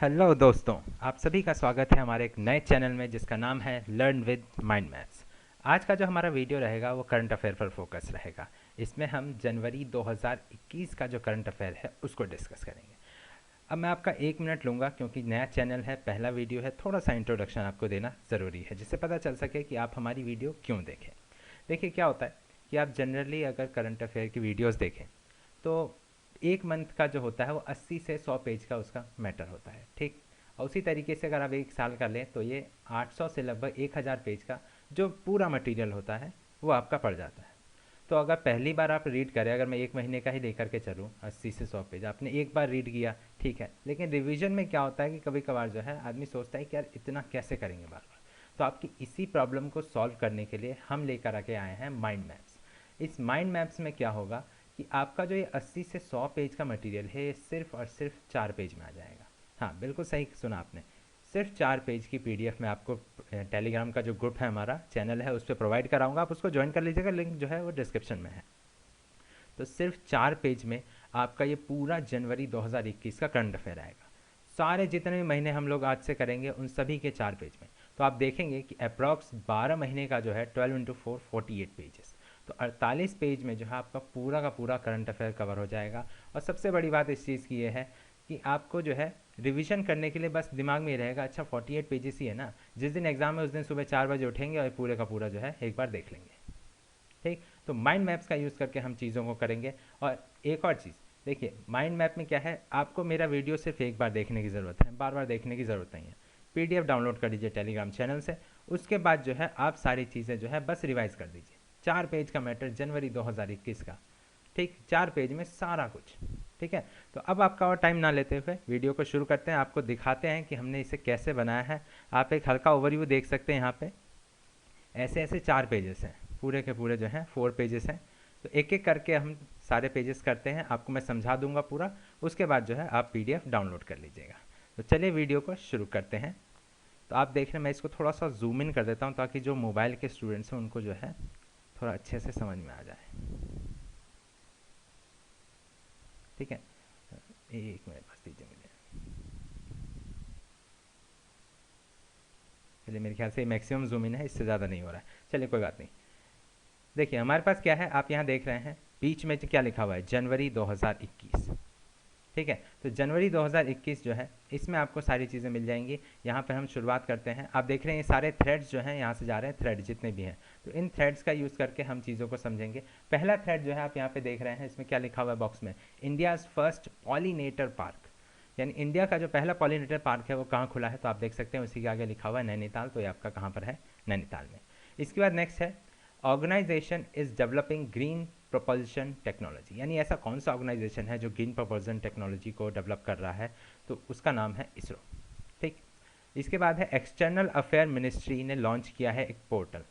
Hello दोस्तों, आप सभी का स्वागत है हमारे एक नए चैनल में जिसका नाम है लर्न विद माइंड मैथ्स। आज का जो हमारा वीडियो रहेगा वो करंट अफेयर पर फोकस रहेगा। इसमें हम जनवरी 2021 का जो करंट अफेयर है उसको डिस्कस करेंगे। अब मैं आपका 1 मिनट लूँगा क्योंकि नया चैनल है, पहला वीडियो है, थोड़ा सा इंट्रोडक्शन आपको देना ज़रूरी है जिससे पता चल सके कि आप हमारी वीडियो क्यों देखें। देखिए क्या होता है कि आप जनरली अगर करंट अफेयर की वीडियोज़ देखें तो एक मंथ का जो होता है वो 80 से 100 पेज का उसका मैटर होता है, ठीक। और उसी तरीके से अगर आप एक साल का लें तो ये 800 से लगभग 1000 पेज का जो पूरा मटेरियल होता है वो आपका पड़ जाता है। तो अगर पहली बार आप रीड करें, अगर मैं 1 महीने का ही लेकर के चलूँ, 80 से 100 पेज आपने एक बार रीड किया, ठीक है, लेकिन रिवीजन में क्या होता है कि कभी कभार जो है आदमी सोचता है कि यार इतना कैसे करेंगे बार बार। तो आपकी इसी प्रॉब्लम को सॉल्व करने के लिए हम लेकर आके आए हैं माइंड मैप्स। इस माइंड मैप्स में क्या होगा कि आपका जो ये 80 से 100 पेज का मटेरियल है ये सिर्फ और सिर्फ 4 पेज में आ जाएगा। हाँ, बिल्कुल सही सुना आपने। सिर्फ 4 पेज की पीडीएफ में आपको टेलीग्राम का जो ग्रुप है, हमारा चैनल है, उस पर प्रोवाइड कराऊंगा, आप उसको ज्वाइन कर लीजिएगा, लिंक जो है वो डिस्क्रिप्शन में है। तो सिर्फ 4 पेज में आपका ये पूरा जनवरी 2021 का करंट अफेयर आएगा। सारे जितने भी महीने हम लोग आज से करेंगे उन सभी के 4 पेज में। तो आप देखेंगे कि अप्रॉक्स 12 महीने का जो है 12 × 4 48 पेजेस। तो 48 पेज में जो है आपका पूरा का पूरा करंट अफेयर कवर हो जाएगा। और सबसे बड़ी बात इस चीज़ की ये है कि आपको जो है रिवीजन करने के लिए बस दिमाग में ही रहेगा, अच्छा 48 पेजेस ही है ना, जिस दिन एग्जाम है उस दिन सुबह 4 बजे उठेंगे और पूरे का पूरा जो है एक बार देख लेंगे, ठीक। तो माइंड मैप्स का यूज़ करके हम चीज़ों को करेंगे। और एक और चीज़ देखिए, माइंड मैप में क्या है, आपको मेरा वीडियो सिर्फ एक बार देखने की ज़रूरत है, बार बार देखने की ज़रूरत नहीं है। पीडीएफ डाउनलोड कर लीजिए टेलीग्राम चैनल से, उसके बाद जो है आप सारी चीज़ें जो है बस रिवाइज कर दीजिए। 4 पेज का मैटर जनवरी 2021 का, ठीक, 4 पेज में सारा कुछ, ठीक है। तो अब आपका और टाइम ना लेते हुए वीडियो को शुरू करते हैं, आपको दिखाते हैं कि हमने इसे कैसे बनाया है। आप एक हल्का ओवरव्यू देख सकते हैं यहाँ पे। ऐसे ऐसे 4 पेजेस हैं, पूरे के पूरे जो हैं 4 पेजेस हैं। तो एक एक करके हम सारे पेजेस करते हैं, आपको मैं समझा दूंगा पूरा, उसके बाद जो है आप पीडीएफ डाउनलोड कर लीजिएगा। तो चलिए वीडियो को शुरू करते हैं। तो आप देख रहे हैं, मैं इसको थोड़ा सा जूम इन कर देता हूँ ताकि जो मोबाइल के स्टूडेंट्स हैं उनको जो है थोड़ा अच्छे से समझ में आ जाए, ठीक है। एक मिनट बस दीजिए मुझे। चलिए, मेरे ख्याल से मैक्सिमम जूम इन है, इससे ज़्यादा नहीं हो रहा है, चलिए कोई बात नहीं। देखिए हमारे पास क्या है, आप यहाँ देख रहे हैं बीच में क्या लिखा हुआ है, जनवरी 2021, ठीक है। तो जनवरी 2021 जो है इसमें आपको सारी चीज़ें मिल जाएंगी। यहाँ पे हम शुरुआत करते हैं, आप देख रहे हैं ये सारे थ्रेड्स जो हैं यहाँ से जा रहे हैं, थ्रेड जितने भी हैं। तो इन थ्रेड्स का यूज़ करके हम चीज़ों को समझेंगे। पहला थ्रेड जो है आप यहाँ पे देख रहे हैं, इसमें क्या लिखा हुआ है बॉक्स में, इंडियाज़ फर्स्ट पॉलिनेटर पार्क, यानी इंडिया का जो पहला पॉलिनेटर पार्क है वो कहाँ खुला है। तो आप देख सकते हैं उसी के आगे लिखा हुआ है नैनीताल, तो ये आपका कहाँ पर है, नैनीताल में। इसके बाद नेक्स्ट है, organization is developing green propulsion technology, यानी ऐसा कौन सा ऑर्गेनाइजेशन है जो ग्रीन प्रोपल्शन टेक्नोलॉजी को डेवलप कर रहा है, तो उसका नाम है इसरो, ठीक। इसके बाद है, एक्सटर्नल अफेयर मिनिस्ट्री ने लॉन्च किया है एक पोर्टल,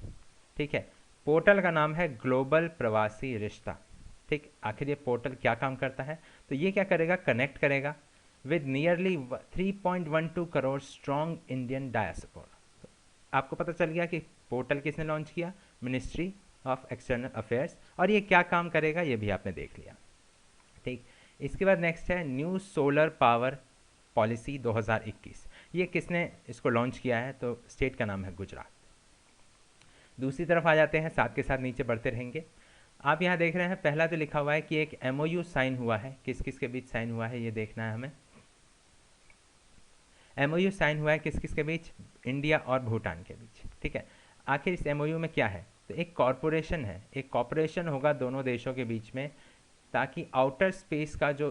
ठीक है। पोर्टल का नाम है ग्लोबल प्रवासी रिश्ता, ठीक। आखिर ये पोर्टल क्या काम करता है, तो ये क्या करेगा, कनेक्ट करेगा with nearly 3.12 crore strong Indian diaspora. आपको पता चल गया कि पोर्टल किसने लॉन्च किया, मिनिस्ट्री ऑफ एक्सटर्नल अफेयर्स, और ये क्या काम करेगा ये भी आपने देख लिया, ठीक। इसके बाद नेक्स्ट है, न्यू सोलर पावर पॉलिसी 2021, ये किसने इसको लॉन्च किया है, तो स्टेट का नाम है गुजरात। दूसरी तरफ आ जाते हैं, साथ के साथ नीचे बढ़ते रहेंगे। आप यहाँ देख रहे हैं पहला तो लिखा हुआ है कि एक एमओयू साइन हुआ है, किस किस के बीच साइन हुआ है ये देखना है हमें। एमओयू साइन हुआ है किस किस के बीच, इंडिया और भूटान के बीच, ठीक है। आखिर इस एमओयू में क्या है, तो एक कॉरपोरेशन है, एक कॉपरेशन होगा दोनों देशों के बीच में, ताकि आउटर स्पेस का जो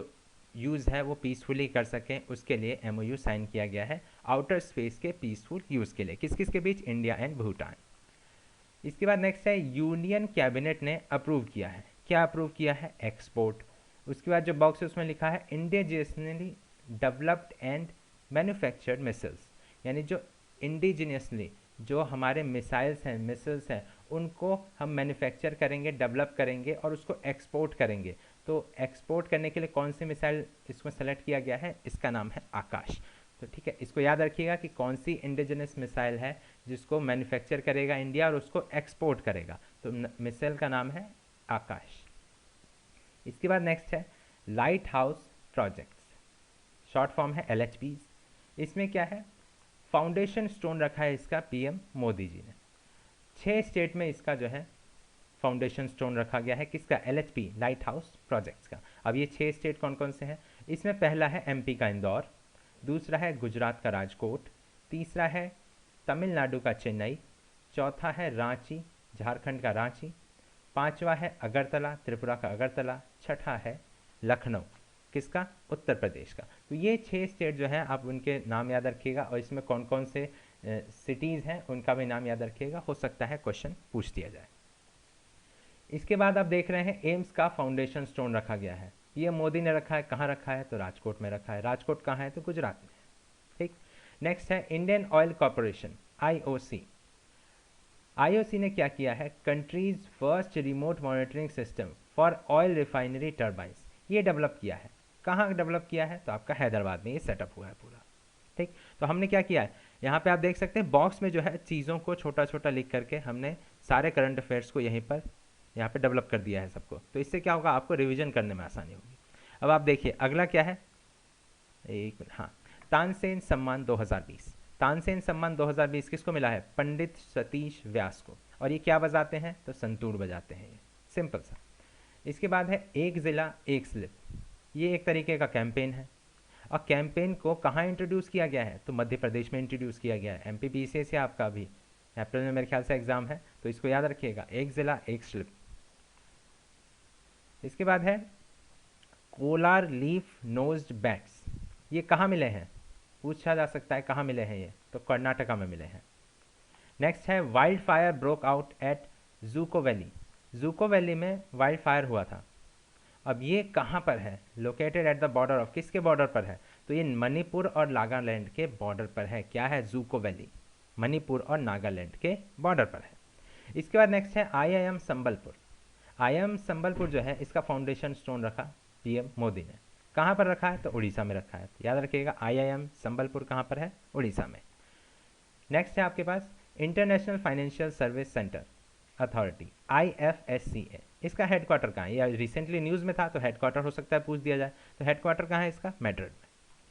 यूज़ है वो पीसफुली कर सकें, उसके लिए एमओयू साइन किया गया है, आउटर स्पेस के पीसफुल यूज़ के लिए, किस किस के बीच, इंडिया एंड भूटान। इसके बाद नेक्स्ट है, यूनियन कैबिनेट ने अप्रूव किया है, क्या अप्रूव किया है, एक्सपोर्ट। उसके बाद जो बॉक्स है उसमें लिखा है, indigenously developed and manufactured missiles, यानी जो इंडिजिनियसली जो हमारे मिसाइल्स हैं, मिसाइल्स हैं, उनको हम मैन्युफैक्चर करेंगे, डेवलप करेंगे और उसको एक्सपोर्ट करेंगे। तो एक्सपोर्ट करने के लिए कौन सी मिसाइल इसमें सेलेक्ट किया गया है, इसका नाम है आकाश। तो ठीक है, इसको याद रखिएगा कि कौन सी इंडिजिनस मिसाइल है जिसको मैन्युफैक्चर करेगा इंडिया और उसको एक्सपोर्ट करेगा, तो मिसाइल का नाम है आकाश। इसके बाद नेक्स्ट है, light house projects, short form है एल। इसमें क्या है, फाउंडेशन स्टोन रखा है इसका पीएम मोदी जी ने। 6 स्टेट में इसका जो है फाउंडेशन स्टोन रखा गया है, किसका, एलएचपी लाइट हाउस प्रोजेक्ट्स का। अब ये 6 स्टेट कौन कौन से हैं, इसमें पहला है एमपी का इंदौर, दूसरा है गुजरात का राजकोट, तीसरा है तमिलनाडु का चेन्नई, चौथा है रांची झारखंड का रांची, पांचवा है अगरतला त्रिपुरा का अगरतला, छठा है लखनऊ किसका, उत्तर प्रदेश का। तो ये 6 स्टेट जो हैं आप उनके नाम याद रखिएगा, और इसमें कौन कौन से सिटीज़ हैं उनका भी नाम याद रखिएगा, हो सकता है क्वेश्चन पूछ दिया जाए। इसके बाद आप देख रहे हैं एम्स का फाउंडेशन स्टोन रखा गया है, ये मोदी ने रखा है, कहाँ रखा है, तो राजकोट में रखा है। राजकोट कहाँ है, तो गुजरात में है। ठीक, नेक्स्ट है Indian oil corporation IOC. IOC ने क्या किया है, countries first remote monitoring system for oil refinery turbines, ये डेवलप किया है। कहाँ डेवलप किया है, तो आपका हैदराबाद में ये सेटअप हुआ है पूरा। ठीक, तो हमने क्या किया है, यहाँ पे आप देख सकते हैं बॉक्स में जो है चीज़ों को छोटा छोटा लिख करके हमने सारे करंट अफेयर्स को यहीं पर यहाँ पे डेवलप कर दिया है सबको। तो इससे क्या होगा, आपको रिवीजन करने में आसानी होगी। अब आप देखिए अगला क्या है, एक मिनट, हाँ, तानसेन सम्मान 2020। तानसेन सम्मान 2020 किसको मिला है, पंडित सतीश व्यास को। और ये क्या बजाते हैं, तो संतूर बजाते हैं, ये सिंपल सा। इसके बाद है एक ज़िला एक स्लिप, ये एक तरीके का कैंपेन है। और कैंपेन को कहाँ इंट्रोड्यूस किया गया है, तो मध्य प्रदेश में इंट्रोड्यूस किया गया है। एमपीपीसीएस से आपका अभी अप्रैल में मेरे ख्याल से एग्जाम है, तो इसको याद रखिएगा, एक ज़िला एक स्लिप। इसके बाद है कोलार लीफ नोज्ड बैट्स, ये कहाँ मिले हैं, पूछा जा सकता है कहाँ मिले हैं ये, तो कर्नाटका में मिले हैं। नेक्स्ट है wildfire broke out at Dzukou valley, Dzukou valley में वाइल्ड फायर हुआ था। अब ये कहाँ पर है, located at the border of, किसके बॉर्डर पर है, तो ये मणिपुर और नागालैंड के बॉर्डर पर है। क्या है, जूको वैली, मणिपुर और नागालैंड के बॉर्डर पर है। इसके बाद नेक्स्ट है आईआईएम संबलपुर। आईआईएम संबलपुर जो है इसका फाउंडेशन स्टोन रखा पीएम मोदी ने। कहाँ पर रखा है, तो उड़ीसा में रखा है। तो याद रखिएगा आईआईएम संबलपुर कहाँ पर है, उड़ीसा में। नेक्स्ट है आपके पास international financial service centre authority IFSCA, इसका हेडक्वार्टर कहाँ है, ये रिसेंटली न्यूज़ में था, तो हेडक्वार्टर हो सकता है पूछ दिया जाए। तो हेडक्वार्टर कहाँ है इसका, मैड्रिड में।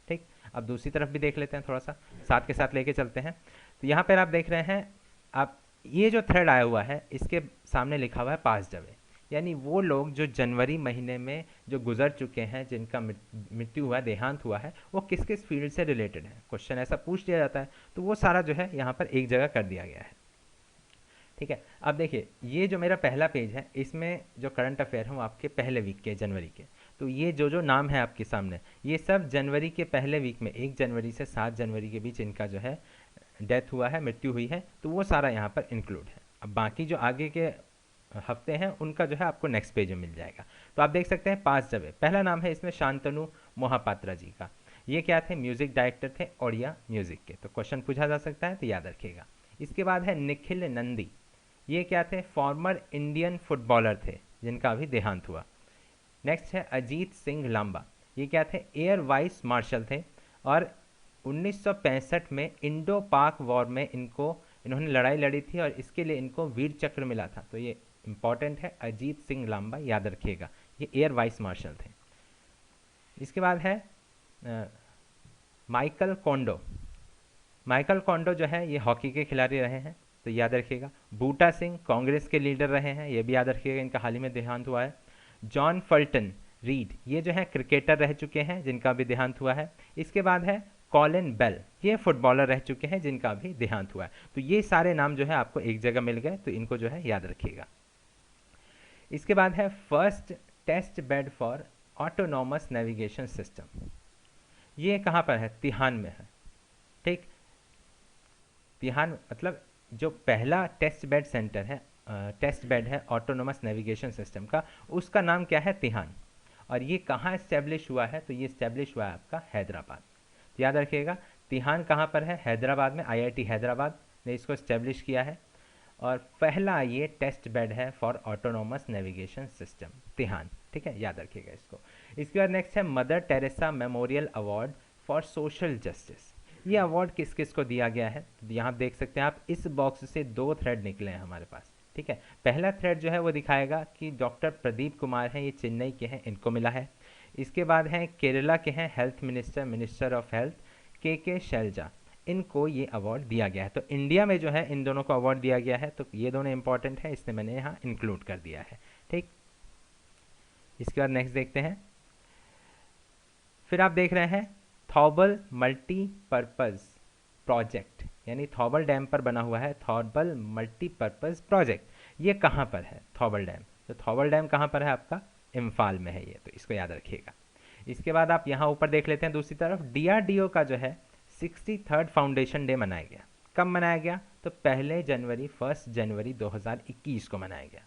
ठीक, अब दूसरी तरफ भी देख लेते हैं, थोड़ा सा साथ के साथ लेके चलते हैं। तो यहाँ पर आप देख रहे हैं, आप ये जो थ्रेड आया हुआ है इसके सामने लिखा हुआ है पास जवे, यानी वो लोग जो जनवरी महीने में जो गुजर चुके हैं, जिनका मृत्यु हुआ, देहांत हुआ है, वो किस किस फील्ड से रिलेटेड है। क्वेश्चन ऐसा पूछ दिया जाता है, तो वो सारा जो है यहाँ पर एक जगह कर दिया गया है। ठीक है, अब देखिए ये जो मेरा पहला पेज है, इसमें जो करंट अफेयर हैं वो आपके पहले वीक के, जनवरी के। तो ये जो जो नाम है आपके सामने, ये सब जनवरी के पहले वीक में, 1 जनवरी से 7 जनवरी के बीच इनका जो है डेथ हुआ है, मृत्यु हुई है, तो वो सारा यहाँ पर इंक्लूड है। अब बाकी जो आगे के हफ्ते हैं उनका जो है आपको नेक्स्ट पेज में मिल जाएगा। तो आप देख सकते हैं 5 जगह, पहला नाम है इसमें शांतनु मोहापात्रा जी का। ये क्या थे, म्यूजिक डायरेक्टर थे ओडिया म्यूजिक के। तो क्वेश्चन पूछा जा सकता है, तो याद रखिएगा। इसके बाद है निखिल नंदी, ये क्या थे, फॉर्मर इंडियन फुटबॉलर थे जिनका अभी देहांत हुआ। नेक्स्ट है अजीत सिंह लांबा, ये क्या थे, एयर वाइस मार्शल थे, और 1965 में इंडो पाक वॉर में इन्होंने लड़ाई लड़ी थी, और इसके लिए इनको वीर चक्र मिला था। तो ये इंपॉर्टेंट है, अजीत सिंह लांबा याद रखिएगा, ये एयर वाइस मार्शल थे। इसके बाद है माइकल कोंडो। माइकल कोंडो जो है ये हॉकी के खिलाड़ी रहे हैं, तो याद रखिएगा। बूटा सिंह कांग्रेस के लीडर रहे हैं, ये भी याद रखिएगा, इनका हाल ही में देहांत हुआ है। जॉन फल्टन रीड, ये जो है क्रिकेटर रह चुके हैं जिनका भी देहांत हुआ है। इसके बाद है कॉलिन बेल, ये फुटबॉलर रह चुके हैं जिनका भी देहांत हुआ है। तो ये सारे नाम जो है आपको एक जगह मिल गए, तो इनको जो है याद रखिएगा। इसके बाद है first test bed for autonomous navigation system, ये कहाँ पर है, तिहान में है। ठीक, तिहान मतलब जो पहला टेस्ट बेड सेंटर है, टेस्ट बेड है ऑटोनोमस नेविगेशन सिस्टम का, उसका नाम क्या है, तिहान। और ये कहाँ इस्टेब्लिश हुआ है, तो ये इस्टेब्लिश हुआ है आपका हैदराबाद। तो याद रखिएगा तिहान कहाँ पर है, हैदराबाद में। IIT हैदराबाद ने इसको इस्टेब्लिश किया है, और पहला ये टेस्ट बेड है फॉर ऑटोनोमस नेविगेशन सिस्टम, तिहान। ठीक है, याद रखिएगा इसको। इसके बाद नेक्स्ट है mother Teresa memorial award for social justice, ये अवार्ड किस किस को दिया गया है, तो यहाँ देख सकते हैं आप, इस बॉक्स से 2 थ्रेड निकले हैं हमारे पास। ठीक है, पहला थ्रेड जो है वो दिखाएगा कि डॉक्टर प्रदीप कुमार हैं, ये चेन्नई के हैं, इनको मिला है। इसके बाद हैं केरला के हैं health minister, minister of health के शैलजा, इनको ये अवार्ड दिया गया है। तो इंडिया में जो है इन दोनों को अवार्ड दिया गया है, तो ये दोनों इंपॉर्टेंट है, इसलिए मैंने यहाँ इंक्लूड कर दिया है। ठीक, इसके बाद नेक्स्ट देखते हैं। फिर आप देख रहे हैं थॉबल मल्टीपर्पज़ प्रोजेक्ट, यानी थॉबल डैम पर बना हुआ है थॉबल मल्टीपर्पज़ प्रोजेक्ट। ये कहाँ पर है थॉबल डैम? तो थॉबल डैम कहाँ पर है आपका? इम्फाल में है ये, तो इसको याद रखिएगा। इसके बाद आप यहाँ ऊपर देख लेते हैं दूसरी तरफ, डीआरडीओ का जो है 63rd फाउंडेशन डे मनाया गया। कब मनाया गया? तो 1 जनवरी 2021 को मनाया गया।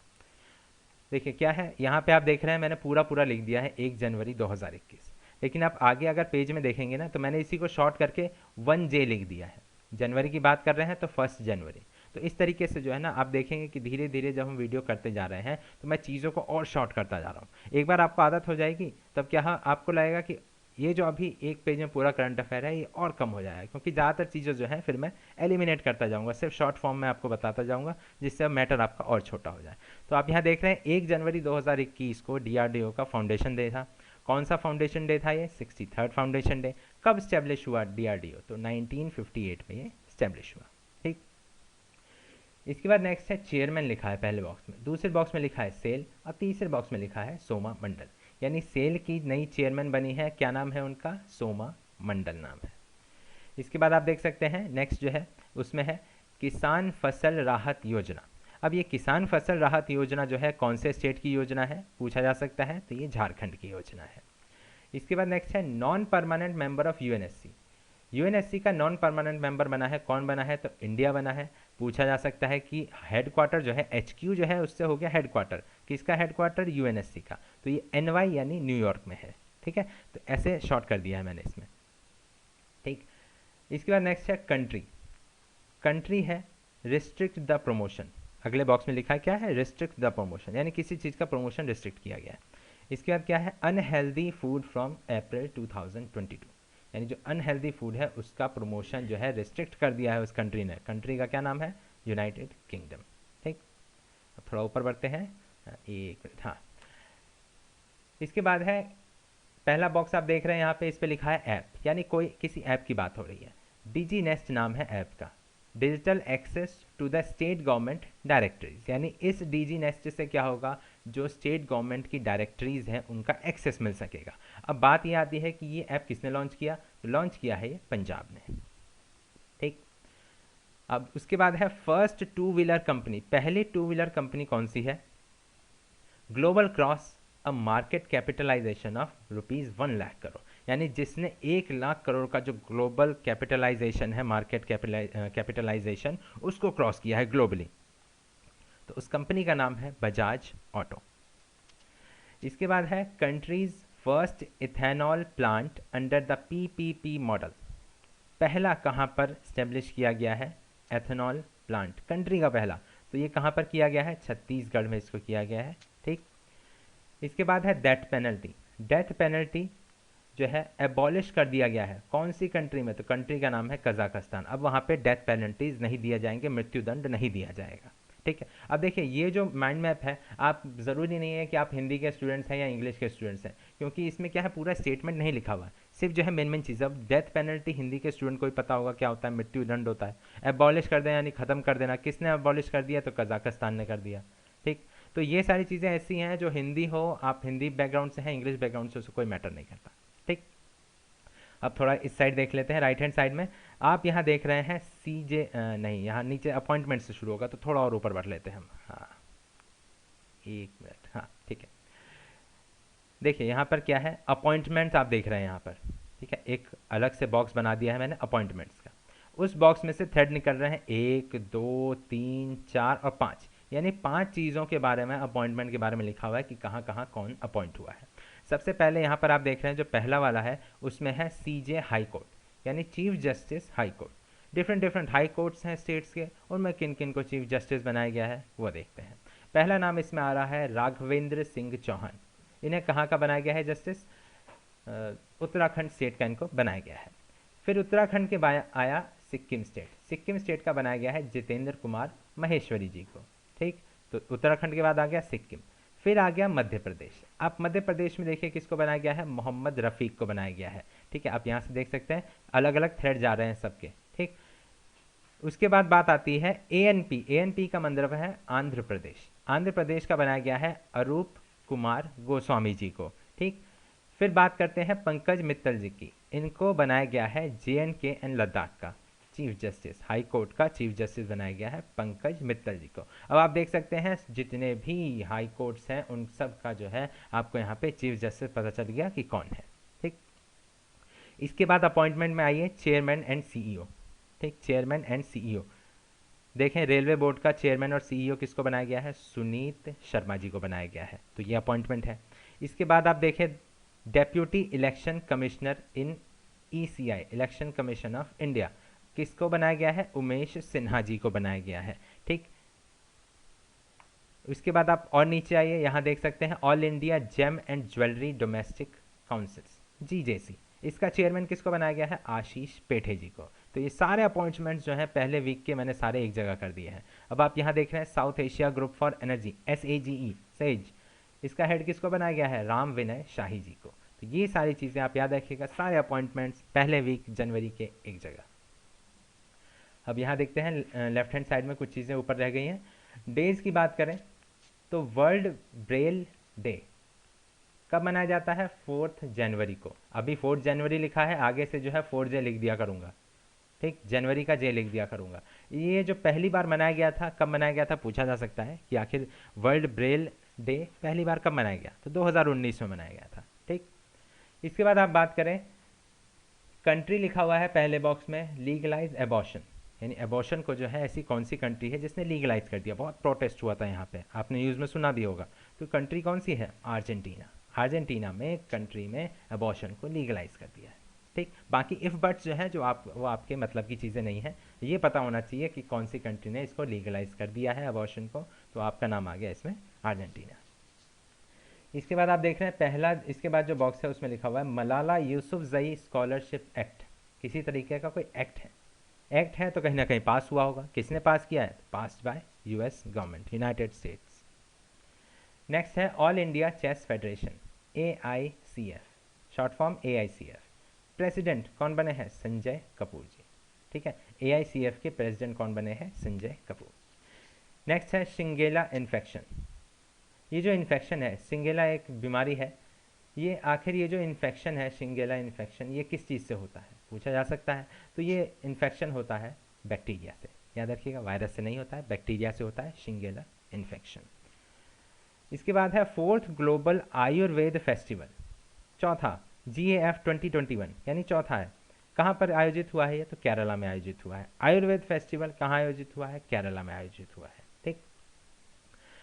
देखिए क्या है यहाँ पे आप देख रहे हैं, मैंने पूरा पूरा लिख दिया है 1 जनवरी 2021, लेकिन आप आगे अगर पेज में देखेंगे ना तो मैंने इसी को शॉर्ट करके 1J लिख दिया है। जनवरी की बात कर रहे हैं तो 1 जनवरी। तो इस तरीके से जो है ना आप देखेंगे कि धीरे धीरे जब हम वीडियो करते जा रहे हैं तो मैं चीज़ों को और शॉर्ट करता जा रहा हूँ। एक बार आपको आदत हो जाएगी तब क्या आपको लगेगा कि ये जो अभी एक पेज में पूरा करंट अफेयर है ये और कम हो जाएगा, क्योंकि ज़्यादातर चीज़ें जो है फिर मैं एलिमिनेट करता जाऊँगा, सिर्फ शॉर्ट फॉर्म में आपको बताता जाऊँगा, जिससे मैटर आपका और छोटा हो जाए। तो आप यहाँ देख रहे हैं 1 जनवरी 2021 को डीआरडीओ का फाउंडेशन डे था। कौन सा फाउंडेशन डे था ये? 63rd foundation day. कब स्टैब्लिश हुआ डीआरडीओ? तो 1958 में ये स्टैब्लिश हुआ। ठीक, इसके बाद नेक्स्ट है चेयरमैन लिखा है पहले बॉक्स में, दूसरे बॉक्स में लिखा है सेल और तीसरे बॉक्स में लिखा है सोमा मंडल। यानी सेल की नई चेयरमैन बनी है, क्या नाम है उनका? सोमा मंडल नाम है। इसके बाद आप देख सकते हैं नेक्स्ट जो है उसमें है किसान फसल राहत योजना। अब ये किसान फसल राहत योजना जो है कौन से स्टेट की योजना है पूछा जा सकता है, तो ये झारखंड की योजना है। इसके बाद नेक्स्ट है non permanent member of UNSC. UNSC का नॉन परमानेंट मेंबर बना है, कौन बना है? तो इंडिया बना है। पूछा जा सकता है कि हेडक्वार्टर जो है HQ जो है उससे हो गया हेडक्वार्टर, किसका हेडक्वार्टर? यूएनएससी का। तो ये NY यानी न्यूयॉर्क में है। ठीक है, तो ऐसे शॉर्ट कर दिया है मैंने इसमें। ठीक, इसके बाद नेक्स्ट है कंट्री। कंट्री है रिस्ट्रिक्ट द प्रमोशन, अगले बॉक्स में लिखा है क्या है? रिस्ट्रिक्ट द प्रमोशन, यानी किसी चीज़ का प्रमोशन रिस्ट्रिक्ट किया गया है। इसके बाद क्या है? अनहेल्दी फूड फ्रॉम अप्रैल 2022, यानी जो अनहेल्दी फूड है उसका प्रमोशन जो है रिस्ट्रिक्ट कर दिया है उस कंट्री ने। कंट्री का क्या नाम है? United kingdom. ठीक, अब थोड़ा ऊपर बढ़ते हैं, एक मिनट। हाँ, इसके बाद है पहला बॉक्स आप देख रहे हैं यहाँ पे, इस पे लिखा है ऐप, यानी कोई किसी ऐप की बात हो रही है। डिजी नेस्ट नाम है ऐप का, digital access to the state government directories, यानी इस डिजी नेस्ट से क्या होगा? जो स्टेट गवर्नमेंट की डायरेक्टरीज हैं उनका एक्सेस मिल सकेगा। अब बात ये आती है कि ये ऐप किसने लॉन्च किया? तो लॉन्च किया है ये पंजाब ने। ठीक, अब उसके बाद है फर्स्ट टू व्हीलर कंपनी। पहली टू व्हीलर कंपनी कौन सी है? Global cross a market capitalization of ₹1 lakh crore, यानी जिसने 1 लाख करोड़ का जो ग्लोबल कैपिटलाइजेशन है, मार्केट कैपिटलाइजेशन, उसको क्रॉस किया है ग्लोबली। तो उस कंपनी का नाम है बजाज ऑटो। इसके बाद है countries first ethanol plant under the PPP model. पहला कहाँ पर स्टेब्लिश किया गया है एथेनॉल प्लांट? कंट्री का पहला, तो ये कहाँ पर किया गया है? छत्तीसगढ़ में इसको किया गया है। ठीक, इसके बाद है डेथ पेनल्टी। डेथ पेनल्टी जो है एबॉलिश कर दिया गया है, कौन सी कंट्री में? तो कंट्री का नाम है कजाकिस्तान। अब वहाँ पे डेथ पेनल्टीज नहीं दिया जाएंगे, मृत्युदंड नहीं दिया जाएगा। ठीक है, अब देखिए ये जो माइंड मैप है, आप ज़रूरी नहीं है कि आप हिंदी के स्टूडेंट्स हैं या इंग्लिश के स्टूडेंट्स हैं, क्योंकि इसमें क्या है पूरा स्टेटमेंट नहीं लिखा हुआ है, सिर्फ जो है मेन मेन चीज़। अब डेथ पेनल्टी हिंदी के स्टूडेंट को ही पता होगा क्या होता है, मृत्युदंड होता है। एबॉलिश कर देना यानी ख़त्म कर देना, किसने एबॉलिश कर दिया? तो कजाकिस्तान ने कर दिया। ठीक, तो ये सारी चीज़ें ऐसी हैं जो हिंदी हो, आप हिंदी बैकग्राउंड से हैं, इंग्लिश बैकग्राउंड से, उसको कोई मैटर नहीं करता। ठीक, अब थोड़ा इस साइड देख लेते हैं, राइट हैंड साइड में आप यहाँ देख रहे हैं CJ, नहीं यहाँ नीचे अपॉइंटमेंट से शुरू होगा, तो थोड़ा और ऊपर बढ़ लेते हैं हम। हाँ, एक मिनट। हाँ ठीक है, देखिए यहाँ पर क्या है, अपॉइंटमेंट्स आप देख रहे हैं यहाँ पर। ठीक है, एक अलग से बॉक्स बना दिया है मैंने अपॉइंटमेंट्स का। उस बॉक्स में से थ्रेड निकल रहे हैं 1 2 3 4 और 5, यानी 5 चीज़ों के बारे में, अपॉइंटमेंट के बारे में लिखा हुआ है कि कहाँ कहाँ कौन अपॉइंट हुआ है। सबसे पहले यहाँ पर आप देख रहे हैं जो पहला वाला है उसमें है CJ हाई कोर्ट, यानी chief justice high court. Different different high courts हैं स्टेट्स के, उनमें किन किन को चीफ जस्टिस बनाया गया है वो देखते हैं। पहला नाम इसमें आ रहा है राघवेंद्र सिंह चौहान। इन्हें कहाँ का बनाया गया है जस्टिस? उत्तराखंड स्टेट का इनको बनाया गया है। फिर उत्तराखंड के बाद आया सिक्किम स्टेट। सिक्किम स्टेट का बनाया गया है जितेंद्र कुमार महेश्वरी जी को। ठीक, तो उत्तराखंड के बाद आ गया सिक्किम। फिर आ गया मध्य प्रदेश। आप मध्य प्रदेश में देखिए किसको बनाया गया है, मोहम्मद रफ़ीक को बनाया गया है। ठीक है, आप यहाँ से देख सकते हैं अलग अलग थ्रेड जा रहे हैं सबके। ठीक, उसके बाद बात आती है एएनपी। एएनपी का मतलब है आंध्र प्रदेश। आंध्र प्रदेश का बनाया गया है अरूप कुमार गोस्वामी जी को। ठीक, फिर बात करते हैं पंकज मित्तल जी की। इनको बनाया गया है JNK एंड लद्दाख का चीफ जस्टिस, हाई कोर्ट का चीफ जस्टिस बनाया गया है पंकज मित्तल जी को। अब आप देख सकते हैं जितने भी हाई कोर्ट्स हैं उन सब का जो है आपको यहाँ पे चीफ जस्टिस पता चल गया कि कौन है। ठीक, इसके बाद अपॉइंटमेंट में आइए चेयरमैन एंड CEO। ठीक, चेयरमैन एंड CEO देखें, रेलवे बोर्ड का चेयरमैन और CEO किसको बनाया गया है, सुनीत शर्मा जी को बनाया गया है, तो ये अपॉइंटमेंट है। इसके बाद आप देखें deputy election commissioner in ECI, election commission of India, किसको बनाया गया है, उमेश सिन्हा जी को बनाया गया है। ठीक, उसके बाद आप और नीचे आइए, यहाँ देख सकते हैं all India gem and jewellery domestic councils GJC, इसका चेयरमैन किसको बनाया गया है, आशीष पेठे जी को। तो ये सारे अपॉइंटमेंट्स जो हैं पहले वीक के मैंने सारे एक जगह कर दिए हैं। अब आप यहाँ देख रहे हैं south Asia group for energy SAGE, says, इसका हेड किसको बनाया गया है, राम विनय शाही जी को। तो ये सारी चीज़ें आप याद रखिएगा, सारे अपॉइंटमेंट्स पहले वीक जनवरी के एक जगह। अब यहाँ देखते हैं लेफ्ट हैंड साइड में कुछ चीज़ें ऊपर रह गई हैं। डेज की बात करें तो वर्ल्ड ब्रेल डे कब मनाया जाता है, 4 जनवरी को। अभी 4 जनवरी लिखा है, आगे से जो है 4J लिख दिया करूँगा। ठीक, जनवरी का J लिख दिया करूँगा। ये जो पहली बार मनाया गया था, कब मनाया गया था पूछा जा सकता है कि आखिर वर्ल्ड ब्रेल डे पहली बार कब मनाया गया, तो 2019 में मनाया गया था। ठीक, इसके बाद आप बात करें कंट्री लिखा हुआ है पहले बॉक्स में लीगलाइज एबॉर्शन, यानी एबॉर्शन को जो है ऐसी कौन सी कंट्री है जिसने लीगलाइज कर दिया। बहुत प्रोटेस्ट हुआ था यहाँ पे, आपने न्यूज़ में सुना भी होगा। तो कंट्री कौन सी है, अर्जेंटीना। अर्जेंटीना में कंट्री में एबॉर्शन को लीगलाइज कर दिया है। ठीक, बाकी इफ़ बट्स जो है जो वो आपके मतलब की चीज़ें नहीं है, ये पता होना चाहिए कि कौन सी कंट्री ने इसको लीगलाइज कर दिया है एबॉर्शन को, तो आपका नाम आ गया इसमें अर्जेंटीना। इसके बाद आप देख रहे हैं पहला, इसके बाद जो बॉक्स है उसमें लिखा हुआ है मलाला यूसुफजई स्कॉलरशिप एक्ट, किसी तरीके का कोई एक्ट है। एक्ट है तो कहीं ना कहीं पास हुआ होगा, किसने पास किया है, passed by US government, united states. Next है all India chess federation AICF, short form AICF। President कौन बने हैं, संजय कपूर जी। ठीक है, AICF के प्रेसिडेंट कौन बने हैं, संजय कपूर। नेक्स्ट है शिंगेला इन्फेक्शन। ये जो इन्फेक्शन है, शिंगेला एक बीमारी है, ये आखिर ये जो इन्फेक्शन है शिंगेला इन्फेक्शन, ये किस चीज़ से होता है पूछा जा सकता है। तो ये इन्फेक्शन होता है बैक्टीरिया से, याद रखिएगा, वायरस से नहीं होता है, बैक्टीरिया से होता है शिंगेला इन्फेक्शन। इसके बाद है 4th ग्लोबल आयुर्वेद फेस्टिवल, चौथा GAF 2021, यानी चौथा है। कहाँ पर आयोजित हुआ है ये, तो केरला में आयोजित हुआ है। आयुर्वेद फेस्टिवल कहाँ आयोजित हुआ है, केरला में आयोजित हुआ है। ठीक,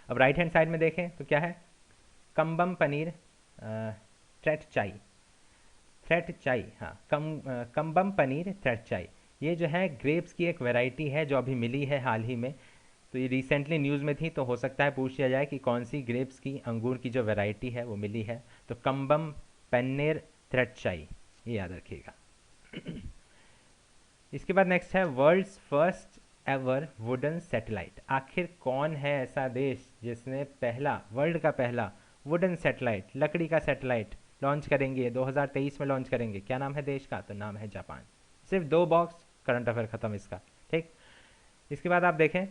अब राइट हैंड साइड में देखें तो क्या है, कम्बम पनीर थ्रेट चाई, थ्रेट चाई, हाँ कम्बम पनीर थ्रेट चाई, ये जो है ग्रेप्स की एक वैरायटी है जो अभी मिली है हाल ही में। तो ये रिसेंटली न्यूज़ में थी, तो हो सकता है पूछ लिया जाए कि कौन सी ग्रेप्स की, अंगूर की जो वैरायटी है वो मिली है, तो कम्बम पनीर थ्रेट चाई, ये याद रखिएगा। इसके बाद नेक्स्ट है world's first ever wooden satellite. आखिर कौन है ऐसा देश जिसने पहला, वर्ल्ड का पहला वुडन सैटेलाइट, लकड़ी का सैटेलाइट लॉन्च करेंगे, 2023 में लॉन्च करेंगे। क्या नाम है देश का, तो नाम है जापान। सिर्फ 2 बॉक्स, करंट अफेयर खत्म इसका। ठीक, इसके बाद आप देखें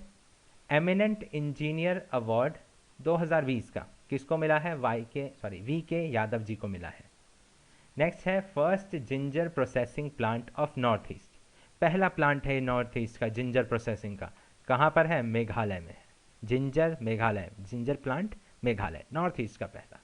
एमिनेंट इंजीनियर अवार्ड 2020 का किसको मिला है, VK यादव जी को मिला है। नेक्स्ट है first ginger processing plant of north east, पहला प्लांट है नॉर्थ ईस्ट का जिंजर प्रोसेसिंग का, कहाँ पर है, मेघालय में है। Ginger Meghalaya, ginger plant Meghalaya, north east का पहला।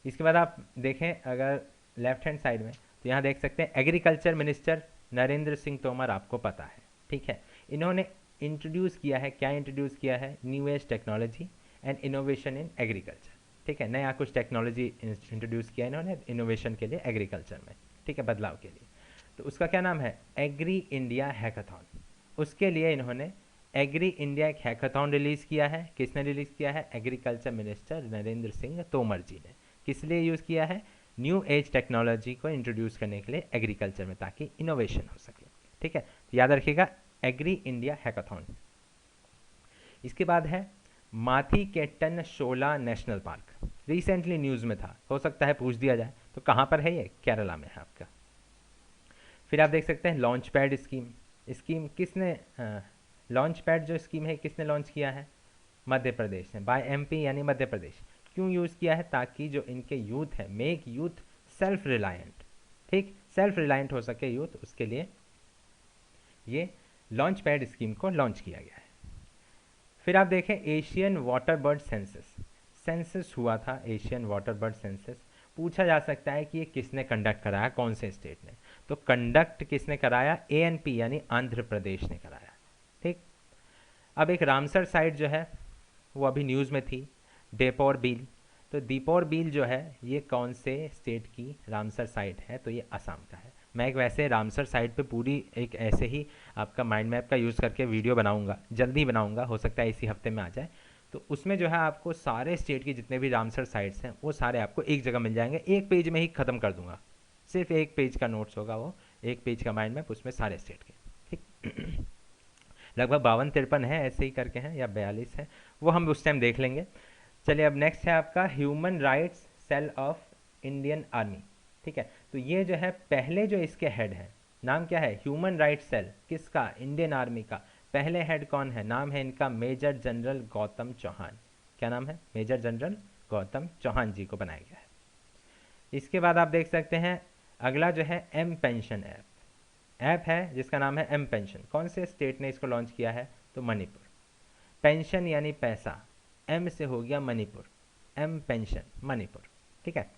इसके बाद आप देखें अगर लेफ्ट हैंड साइड में, तो यहाँ देख सकते हैं एग्रीकल्चर मिनिस्टर नरेंद्र सिंह तोमर, आपको पता है। ठीक है, इन्होंने इंट्रोड्यूस किया है, क्या इंट्रोड्यूस किया है, new age technology and innovation in agriculture. ठीक है, नया कुछ टेक्नोलॉजी इंट्रोड्यूस किया इन्होंने इनोवेशन के लिए एग्रीकल्चर में, ठीक है, बदलाव के लिए। तो उसका क्या नाम है, एग्री इंडिया हैकाथॉन। उसके लिए इन्होंने एग्री इंडिया एक हैकाथॉन रिलीज़ किया है। किसने रिलीज़ किया है, एग्रीकल्चर मिनिस्टर नरेंद्र सिंह तोमर जी ने। किस लिए यूज़ किया है, न्यू एज टेक्नोलॉजी को इंट्रोड्यूस करने के लिए एग्रीकल्चर में, ताकि इनोवेशन हो सके। ठीक है, तो याद रखिएगा एग्री इंडिया हैकाथॉन। इसके बाद है माथी के टन शोला नेशनल पार्क, रिसेंटली न्यूज़ में था, हो सकता है पूछ दिया जाए। तो कहाँ पर है ये? केरला में है आपका। फिर आप देख सकते हैं लॉन्च पैड स्कीम। स्कीम किसने, लॉन्च पैड जो स्कीम है किसने लॉन्च किया है? मध्य प्रदेश ने, बाय एमपी यानी मध्य प्रदेश। क्यों यूज़ किया है? ताकि जो इनके यूथ है, मेक यूथ सेल्फ रिलायंट, ठीक, सेल्फ रिलायंट हो सके यूथ, उसके लिए ये लॉन्च पैड स्कीम को लॉन्च किया गया है। फिर आप देखें Asian water bird census, census हुआ था एशियन वाटर बर्ड सेंसस। पूछा जा सकता है कि ये किसने कंडक्ट कराया, कौन से स्टेट ने? तो कंडक्ट किसने कराया? एएनपी यानी आंध्र प्रदेश ने कराया, ठीक। अब एक रामसर साइट जो है वो अभी न्यूज़ में थी, दीपोर बील। तो दीपोर बील जो है ये कौन से स्टेट की रामसर साइट है? तो ये असम का है। मैं एक वैसे रामसर साइट पे पूरी एक ऐसे ही आपका माइंड मैप का यूज़ करके वीडियो बनाऊंगा, जल्दी बनाऊंगा, हो सकता है इसी हफ्ते में आ जाए। तो उसमें जो है आपको सारे स्टेट की जितने भी रामसर साइट्स हैं वो सारे आपको एक जगह मिल जाएंगे, एक पेज में ही ख़त्म कर दूंगा। सिर्फ एक पेज का नोट्स होगा वो, एक पेज का माइंड मैप, उसमें सारे स्टेट के, ठीक। लगभग 52-53 है, ऐसे ही करके हैं, या 42 है, वो हम उस टाइम देख लेंगे। चलिए अब नेक्स्ट है आपका human rights cell of Indian army, ठीक है। तो ये जो है पहले जो इसके हेड है, नाम क्या है? ह्यूमन राइट्स सेल, किसका? इंडियन आर्मी का। पहले हेड कौन है? नाम है इनका मेजर जनरल गौतम चौहान। क्या नाम है? मेजर जनरल गौतम चौहान जी को बनाया गया है। इसके बाद आप देख सकते हैं अगला जो है एम पेंशन ऐप है जिसका नाम है एम पेंशन। कौन से स्टेट ने इसको लॉन्च किया है? तो मणिपुर। पेंशन यानी पैसा, एम से हो गया मणिपुर, एम पेंशन मणिपुर, ठीक है।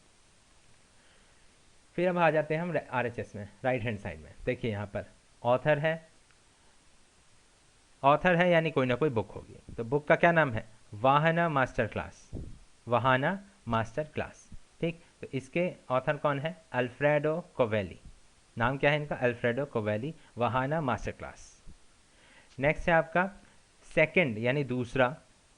फिर अब आ जाते हैं हम आरएचएस में, राइट हैंड साइड में। देखिए यहाँ पर ऑथर है, ऑथर है यानी कोई ना कोई बुक होगी। तो बुक का क्या नाम है? Vahana masterclass, Vahana masterclass, ठीक। तो इसके ऑथर कौन है? Alfredo Covelli. नाम क्या है इनका? Alfredo Covelli, Vahana masterclass. Next है आपका सेकंड यानी दूसरा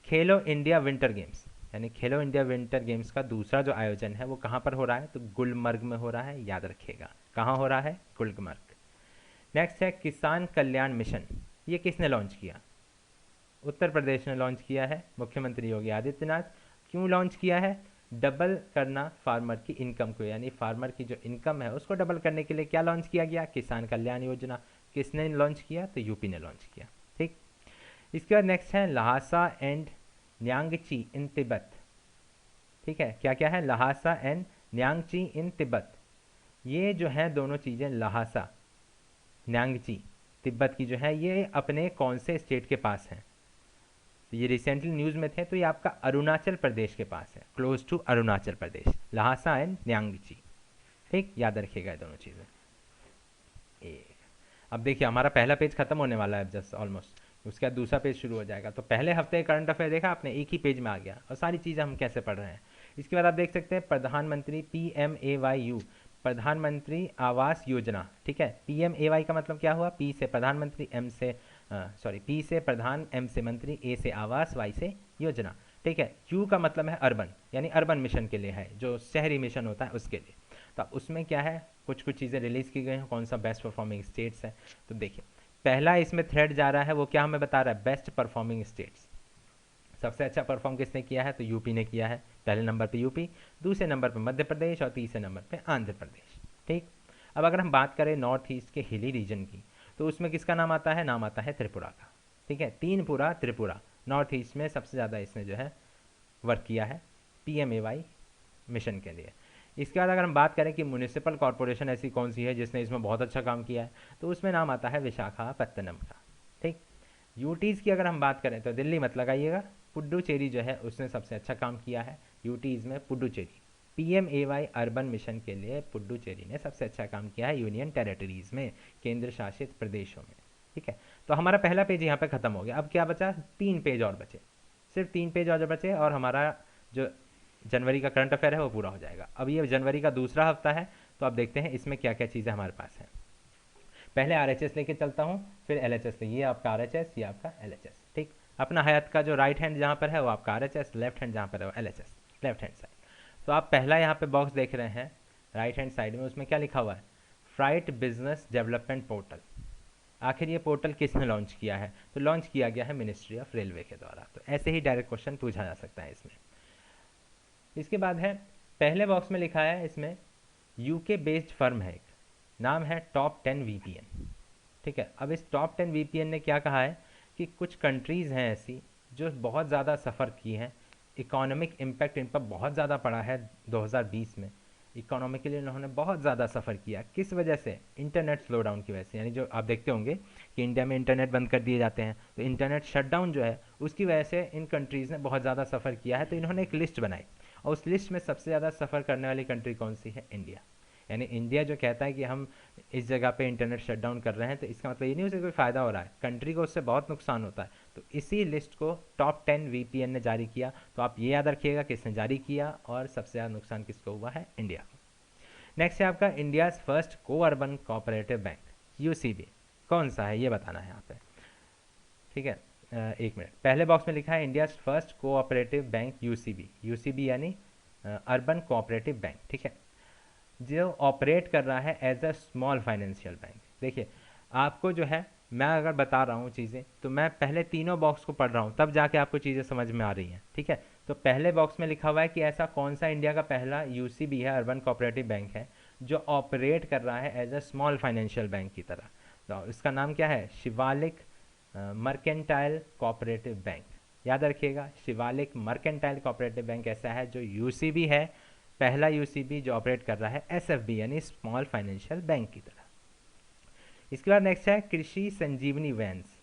खेलो इंडिया विंटर गेम्स, यानी खेलो इंडिया विंटर गेम्स का दूसरा जो आयोजन है वो कहाँ पर हो रहा है? तो गुलमर्ग में हो रहा है, याद रखिएगा कहाँ हो रहा है? गुलमर्ग। नेक्स्ट है किसान कल्याण मिशन। ये किसने लॉन्च किया? उत्तर प्रदेश ने लॉन्च किया है, मुख्यमंत्री योगी आदित्यनाथ। क्यों लॉन्च किया है? डबल करना फार्मर की इनकम को, यानी फार्मर की जो इनकम है उसको डबल करने के लिए क्या लॉन्च किया गया? किसान कल्याण योजना। किसने लॉन्च किया? तो यूपी ने लॉन्च किया, ठीक। इसके बाद नेक्स्ट है लहासा एंड न्यांगची इन तिब्बत, ठीक है। क्या क्या है? लहासा एंड न्यांगची इन तिब्बत। ये जो है दोनों चीज़ें, लहासा न्यांगची तिब्बत की जो है, ये अपने कौन से स्टेट के पास हैं? तो ये रिसेंटली न्यूज़ में थे, तो ये आपका अरुणाचल प्रदेश के पास है, close to Arunachal Pradesh, Lhasa and Nyingchi, ठीक। याद रखिएगा ये दोनों चीज़ें। एक, अब देखिए हमारा पहला पेज खत्म होने वाला है जस्ट ऑलमोस्ट, उसके बाद दूसरा पेज शुरू हो जाएगा। तो पहले हफ्ते करंट अफेयर देखा आपने, एक ही पेज में आ गया और सारी चीज़ें हम कैसे पढ़ रहे हैं। इसके बाद आप देख सकते हैं प्रधानमंत्री PMAYU, प्रधानमंत्री आवास योजना, ठीक है। PMAY का मतलब क्या हुआ? पी से प्रधानमंत्री, एम से पी से प्रधान, एम से मंत्री, ए से आवास, वाई से योजना, ठीक है। यू का मतलब है अर्बन, यानी अर्बन मिशन के लिए है, जो शहरी मिशन होता है उसके लिए। तो अब उसमें क्या है, कुछ कुछ चीज़ें रिलीज़ की गई हैं, कौन सा बेस्ट परफॉर्मिंग स्टेट्स है। तो देखिए पहला इसमें थ्रेड जा रहा है, वो क्या हमें बता रहा है? Best performing states. सबसे अच्छा परफॉर्म किसने किया है? तो यूपी ने किया है, पहले नंबर पे यूपी, दूसरे नंबर पे मध्य प्रदेश और तीसरे नंबर पे आंध्र प्रदेश, ठीक। अब अगर हम बात करें नॉर्थ ईस्ट के हिली रीजन की, तो उसमें किसका नाम आता है? नाम आता है त्रिपुरा का, ठीक है। त्रिपुरा नॉर्थ ईस्ट में सबसे ज़्यादा इसने जो है वर्क किया है PMAY मिशन के लिए। इसके बाद अगर हम बात करें कि म्यूनिसिपल कॉरपोरेशन ऐसी कौन सी है जिसने इसमें बहुत अच्छा काम किया है, तो उसमें नाम आता है विशाखापत्तनम का, ठीक। यूटीज़ की अगर हम बात करें तो दिल्ली मत लगाइएगा, पुडुचेरी जो है उसने सबसे अच्छा काम किया है यूटीज़ में, पुडुचेरी। PMAY अर्बन मिशन के लिए पुडुचेरी ने सबसे अच्छा काम किया है यूनियन टेरेटरीज में, केंद्र शासित प्रदेशों में, ठीक है। तो हमारा पहला पेज यहाँ पे ख़त्म हो गया। अब क्या बचा? 3 पेज और बचे, सिर्फ 3 पेज और बचे और हमारा जो जनवरी का करंट अफेयर है वो पूरा हो जाएगा। अब ये जनवरी का दूसरा हफ्ता है, तो अब देखते हैं इसमें क्या क्या चीज़ें हमारे पास हैं। पहले RHS लेके चलता हूँ, फिर LHS ले, ये आपका RHS, ये आपका LHS, ठीक। अपना हयात का जो राइट हैंड जहाँ पर है वो आपका RHS, लेफ्ट हैंड जहाँ पर है वो LHS, लेफ्ट हैंड साइड। तो आप पहला यहाँ पे बॉक्स देख रहे हैं राइट हैंड साइड में, उसमें क्या लिखा हुआ है? फ्राइट बिजनेस डेवलपमेंट पोर्टल, आखिर ये पोर्टल किसने लॉन्च किया है? तो लॉन्च किया गया है मिनिस्ट्री ऑफ रेलवे के द्वारा। तो ऐसे ही डायरेक्ट क्वेश्चन पूछा जा सकता है इसमें। इसके बाद है, पहले बॉक्स में लिखा है इसमें यूके बेस्ड फर्म है एक, नाम है टॉप 10 वीपीएन। ठीक है, अब इस टॉप 10 वीपीएन ने क्या कहा है कि कुछ कंट्रीज़ हैं ऐसी जो बहुत ज़्यादा सफ़र की हैं, इकोनॉमिक इम्पैक्ट इन पर बहुत ज़्यादा पड़ा है 2020 में। इकोनॉमिकली इन्होंने बहुत ज़्यादा सफ़र किया। किस वजह से? इंटरनेट स्लो डाउन की वजह से। यानी जो आप देखते होंगे कि इंडिया में इंटरनेट बंद कर दिए जाते हैं, तो इंटरनेट शटडाउन जो है उसकी वजह से इन कंट्रीज़ ने बहुत ज़्यादा सफ़र किया है। तो इन्होंने एक लिस्ट बनाई और उस लिस्ट में सबसे ज़्यादा सफ़र करने वाली कंट्री कौन सी है? इंडिया। यानी इंडिया जो कहता है कि हम इस जगह पे इंटरनेट शटडाउन कर रहे हैं, तो इसका मतलब ये नहीं उसे कोई फ़ायदा हो रहा है, कंट्री को उससे बहुत नुकसान होता है। तो इसी लिस्ट को टॉप 10 वीपीएन ने जारी किया। तो आप ये याद रखिएगा किसने जारी किया और सबसे ज़्यादा नुकसान किसको हुआ है? इंडिया को। नेक्स्ट है आपका इंडियाज़ फर्स्ट को अर्बन कोऑपरेटिव बैंक, यूसीबी। कौन सा है ये बताना है यहाँ पे। ठीक है, एक मिनट। पहले बॉक्स में लिखा है India's first cooperative bank UCB. UCB यानी अर्बन कोऑपरेटिव बैंक। ठीक है, जो ऑपरेट कर रहा है as a small financial bank. देखिए, आपको जो है, मैं अगर बता रहा हूँ चीज़ें तो मैं पहले तीनों बॉक्स को पढ़ रहा हूँ, तब जाके आपको चीज़ें समझ में आ रही हैं। ठीक है, तो पहले बॉक्स में लिखा हुआ है कि ऐसा कौन सा इंडिया का पहला यूसीबी है, अर्बन कोऑपरेटिव बैंक है, जो ऑपरेट कर रहा है as a small financial bank की तरह। तो इसका नाम क्या है? Shivalik mercantile cooperative bank. याद रखिएगा, शिवालिक मर्केंटाइल कोऑपरेटिव बैंक ऐसा है जो यूसीबी है, पहला यूसीबी जो ऑपरेट कर रहा है एसएफबी यानी स्मॉल फाइनेंशियल बैंक की तरह। इसके बाद नेक्स्ट है कृषि संजीवनी वैन्स।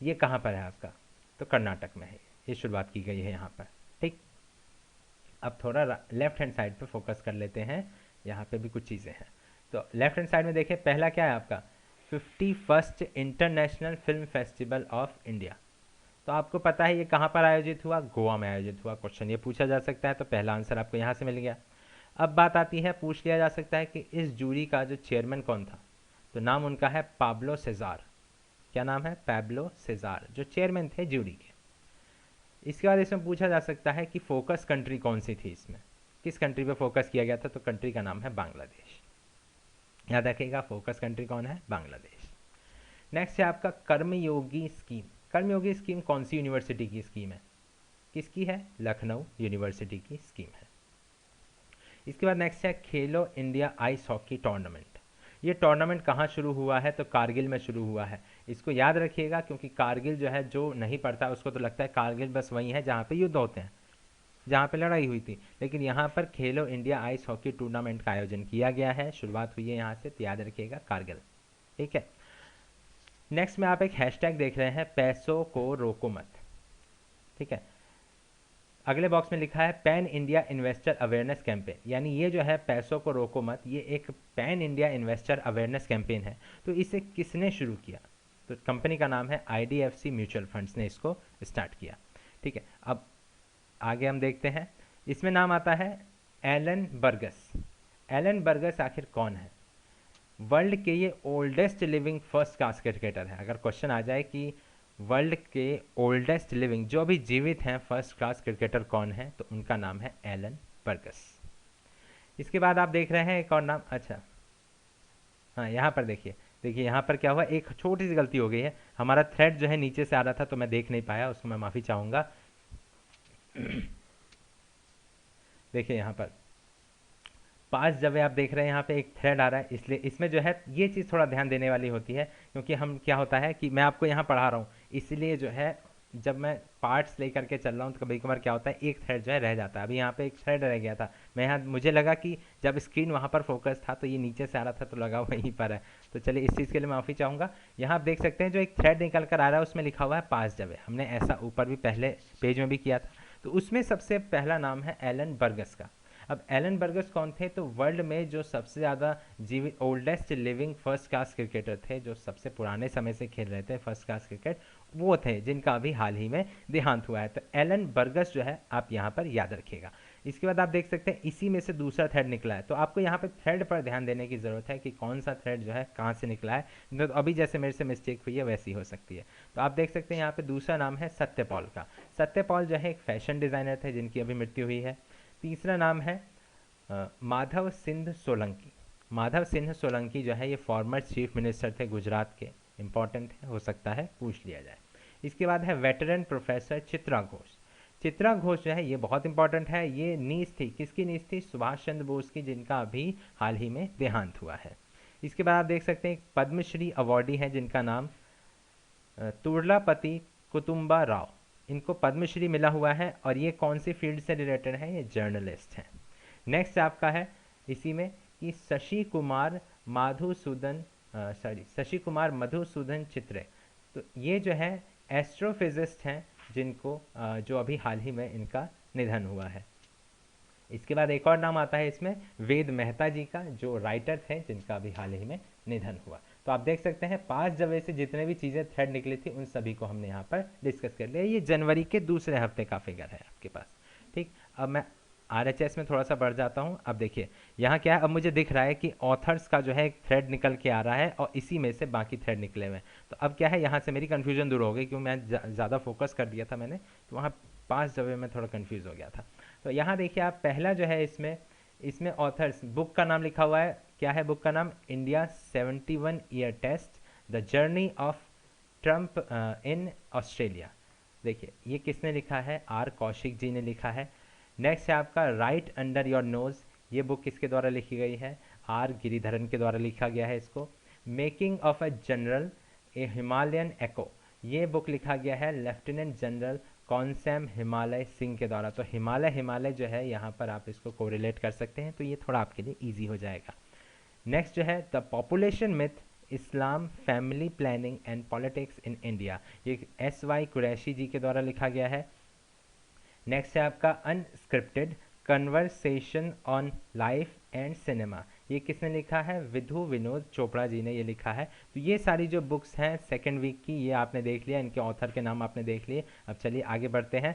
ये कहाँ पर है आपका? तो कर्नाटक में है, ये शुरुआत की गई है यहाँ पर। ठीक, अब थोड़ा लेफ्ट हैंड साइड पे फोकस कर लेते हैं, यहाँ पे भी कुछ चीज़ें हैं। तो लेफ्ट हैंड साइड में देखिए, पहला क्या है आपका? 51st international film festival of India. तो आपको पता है ये कहाँ पर आयोजित हुआ? गोवा में आयोजित हुआ। क्वेश्चन ये पूछा जा सकता है, तो पहला आंसर आपको यहाँ से मिल गया। अब बात आती है, पूछ लिया जा सकता है कि इस जूरी का जो चेयरमैन कौन था? तो नाम उनका है पाब्लो सेजार। क्या नाम है? पैब्लो सेजार, जो चेयरमैन थे जूरी के। इसके बाद इसमें पूछा जा सकता है कि फोकस कंट्री कौन सी थी इसमें, किस कंट्री पे फोकस किया गया था? तो कंट्री का नाम है बांग्लादेश। याद रखिएगा, फोकस कंट्री कौन है? बांग्लादेश। नेक्स्ट है आपका कर्मयोगी स्कीम। कर्मयोगी स्कीम कौन सी यूनिवर्सिटी की स्कीम है? किसकी है? लखनऊ यूनिवर्सिटी की स्कीम है। इसके बाद नेक्स्ट है खेलो इंडिया आइस हॉकी टूर्नामेंट। ये टूर्नामेंट कहाँ शुरू हुआ है? तो कारगिल में शुरू हुआ है। इसको याद रखिएगा, क्योंकि कारगिल जो है, जो नहीं पढ़ता उसको तो लगता है कारगिल बस वही है जहाँ पे युद्ध होते हैं, जहाँ पे लड़ाई हुई थी। लेकिन यहाँ पर खेलो इंडिया आइस हॉकी टूर्नामेंट का आयोजन किया गया है, शुरुआत हुई है यहाँ से, तो याद रखिएगा कारगिल। ठीक है, नेक्स्ट में आप एक हैशटैग देख रहे हैं, पैसों को रोको मत। ठीक है, अगले बॉक्स में लिखा है pan India investor awareness campaign. यानी ये जो है पैसों को रोको मत, ये एक pan India investor awareness campaign है। तो इसे किसने शुरू किया? तो कंपनी का नाम है आईडीएफसी म्यूचुअल फंड्स ने इसको स्टार्ट किया। ठीक है, अब आगे हम देखते हैं, इसमें नाम आता है एलन बर्गस। एलन बर्गस आखिर कौन है? वर्ल्ड के ये oldest living first class cricketer है। अगर क्वेश्चन आ जाए कि वर्ल्ड के ओल्डेस्ट लिविंग, जो अभी जीवित हैं, फर्स्ट क्लास क्रिकेटर कौन है, तो उनका नाम है एलन बर्गस। इसके बाद आप देख रहे हैं एक और नाम, अच्छा हाँ, यहाँ पर देखिए, देखिए यहाँ पर क्या हुआ, एक छोटी सी गलती हो गई है। हमारा थ्रेड जो है नीचे से आ रहा था, तो मैं देख नहीं पाया, उसको मैं माफ़ी चाहूँगा। देखिए यहाँ पर 5 जगह आप देख रहे हैं, यहाँ पे एक थ्रेड आ रहा है, इसलिए इसमें जो है ये चीज़ थोड़ा ध्यान देने वाली होती है, क्योंकि हम क्या होता है कि मैं आपको यहाँ पढ़ा रहा हूँ, इसलिए जो है जब मैं पार्ट्स लेकर के चल रहा हूँ तो कभी कभार क्या होता है, एक थ्रेड जो है रह जाता है। अभी यहाँ पे एक थ्रेड रह गया था, मैं यहाँ, मुझे लगा कि जब स्क्रीन वहाँ पर फोकस था तो ये नीचे से आ रहा था, तो लगा वहीं पर है। तो चलिए, इस चीज़ के लिए माफ़ी चाहूँगा। यहाँ आप देख सकते हैं जो एक थ्रेड निकल कर आ रहा है, उसमें लिखा हुआ है 5 जगह। हमने ऐसा ऊपर भी पहले पेज में भी किया था। तो उसमें सबसे पहला नाम है एलन बर्गस का। अब एलन बर्गस कौन थे? तो वर्ल्ड में जो सबसे ज़्यादा जीवित oldest living first class cricketer थे, जो सबसे पुराने समय से खेल रहे थे फर्स्ट क्लास क्रिकेट, वो थे, जिनका अभी हाल ही में देहांत हुआ है। तो एलन बर्गस जो है आप यहाँ पर याद रखिएगा। इसके बाद आप देख सकते हैं इसी में से दूसरा थ्रेड निकला है, तो आपको यहाँ पर थ्रेड पर ध्यान देने की ज़रूरत है कि कौन सा थ्रेड जो है कहाँ से निकला है। तो अभी जैसे मेरे से मिस्टेक हुई है वैसी हो सकती है। तो आप देख सकते हैं यहाँ पे दूसरा नाम है सत्यपाल का। सत्यपाल जो है एक फैशन डिज़ाइनर थे, जिनकी अभी मृत्यु हुई है। तीसरा नाम है माधव सिंध सोलंकी। माधव सिंह सोलंकी जो है ये फॉर्मर चीफ मिनिस्टर थे गुजरात के, इंपॉर्टेंट है, हो सकता है पूछ लिया जाए। इसके बाद है वेटरन प्रोफेसर चित्रा घोष। चित्रा घोष जो है ये बहुत इंपॉर्टेंट है, ये नीज थी, किसकी नीज थी? सुभाष चंद्र बोस की, जिनका अभी हाल ही में देहांत हुआ है। इसके बाद आप देख सकते हैं पद्मश्री अवॉर्डी है जिनका नाम तुर्लापति कुतुम्बा राव, इनको पद्मश्री मिला हुआ है और ये कौन सी फील्ड से रिलेटेड है? ये जर्नलिस्ट हैं। नेक्स्ट आपका है इसी में कि शशि कुमार मधुसूदन चित्रे, तो ये जो है एस्ट्रोफिजिस्ट हैं जिनको जो अभी हाल ही में इनका निधन हुआ है। इसके बाद एक और नाम आता है इसमें वेद मेहता जी का, जो राइटर थे जिनका अभी हाल ही में निधन हुआ। तो आप देख सकते हैं 5 जगह से जितने भी चीज़ें थ्रेड निकली थी उन सभी को हमने यहाँ पर डिस्कस कर लिया। ये जनवरी के दूसरे हफ्ते का फिगर है आपके पास। ठीक, अब मैं RHS में थोड़ा सा बढ़ जाता हूँ। अब देखिए यहाँ क्या है, अब मुझे दिख रहा है कि ऑथर्स का जो है एक थ्रेड निकल के आ रहा है और इसी में से बाकी थ्रेड निकले हुए हैं। तो अब क्या है, यहाँ से मेरी कन्फ्यूजन दूर हो गई, क्योंकि मैं ज़्यादा फोकस कर दिया था मैंने, तो वहाँ 5 जगह में थोड़ा कन्फ्यूज़ हो गया था। तो यहाँ देखिए आप, पहला जो है इसमें ऑथर्स, बुक का नाम लिखा हुआ है, क्या है बुक का नाम? India 71 year test, the journey of triumph in Australia. देखिए ये किसने लिखा है? R कौशिक जी ने लिखा है। नेक्स्ट है आपका राइट अंडर योर नोज, ये बुक किसके द्वारा लिखी गई है? R गिरिधरन के द्वारा लिखा गया है इसको। Making of a general, a Himalayan echo, ये बुक लिखा गया है लेफ्टिनेंट जनरल कॉन्सैम हिमालय सिंह के द्वारा। तो हिमालय जो है यहाँ पर आप इसको कोरिलेट कर सकते हैं, तो ये थोड़ा आपके लिए ईजी हो जाएगा। नेक्स्ट जो है the population myth, Islam, family planning and politics in India, ये SY कुरैशी जी के द्वारा लिखा गया है। नेक्स्ट है आपका unscripted conversation on life and cinema, ये किसने लिखा है? विधु विनोद चोपड़ा जी ने ये लिखा है। तो ये सारी जो बुक्स हैं सेकेंड वीक की, ये आपने देख लिया, इनके ऑथर के नाम आपने देख लिए। अब चलिए आगे बढ़ते हैं।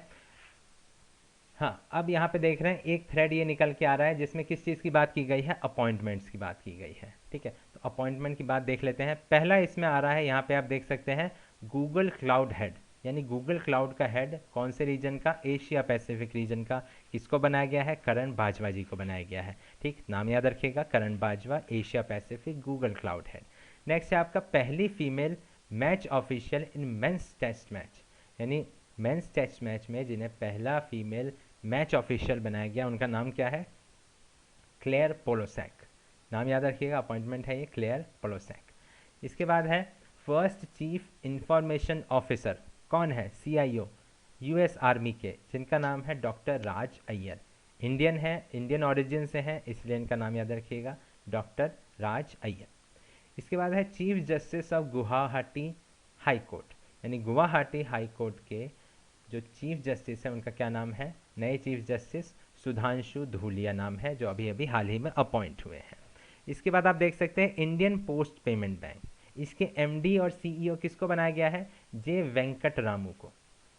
हाँ, अब यहाँ पे देख रहे हैं एक थ्रेड ये निकल के आ रहा है जिसमें किस चीज़ की बात की गई है? अपॉइंटमेंट्स की बात की गई है। ठीक है, तो अपॉइंटमेंट की बात देख लेते हैं। पहला इसमें आ रहा है, यहाँ पे आप देख सकते हैं गूगल क्लाउड हेड, यानी गूगल क्लाउड का हेड कौन से रीजन का? एशिया पैसिफिक रीजन का। किसको बनाया गया है? करण बाजवा जी को बनाया गया है। ठीक, नाम याद रखिएगा, Karan Bajwa, Asia Pacific Google cloud head. Next है आपका पहली female match official in men's test match, यानी मेंस टेस्ट मैच में जिन्हें पहला फीमेल मैच ऑफिशियल बनाया गया, उनका नाम क्या है? क्लेयर पोलोसैक, नाम याद रखिएगा, अपॉइंटमेंट है ये क्लेयर पोलोसैक। इसके बाद है फर्स्ट चीफ इंफॉर्मेशन ऑफिसर, कौन है? CIO US आर्मी के, जिनका नाम है डॉक्टर राज अय्यर। इंडियन है, इंडियन ओरिजिन से हैं, इसलिए इनका नाम याद रखिएगा, डॉक्टर राज अय्यर। इसके बाद है chief justice of Guwahati high court, यानी गुवाहाटी हाई कोर्ट के जो चीफ जस्टिस है उनका क्या नाम है? नए चीफ जस्टिस सुधांशु धूलिया नाम है, जो अभी अभी हाल ही में अपॉइंट हुए हैं। इसके बाद आप देख सकते हैं इंडियन पोस्ट पेमेंट बैंक, इसके MD और CEO किसको बनाया गया है? J वेंकट रामू को।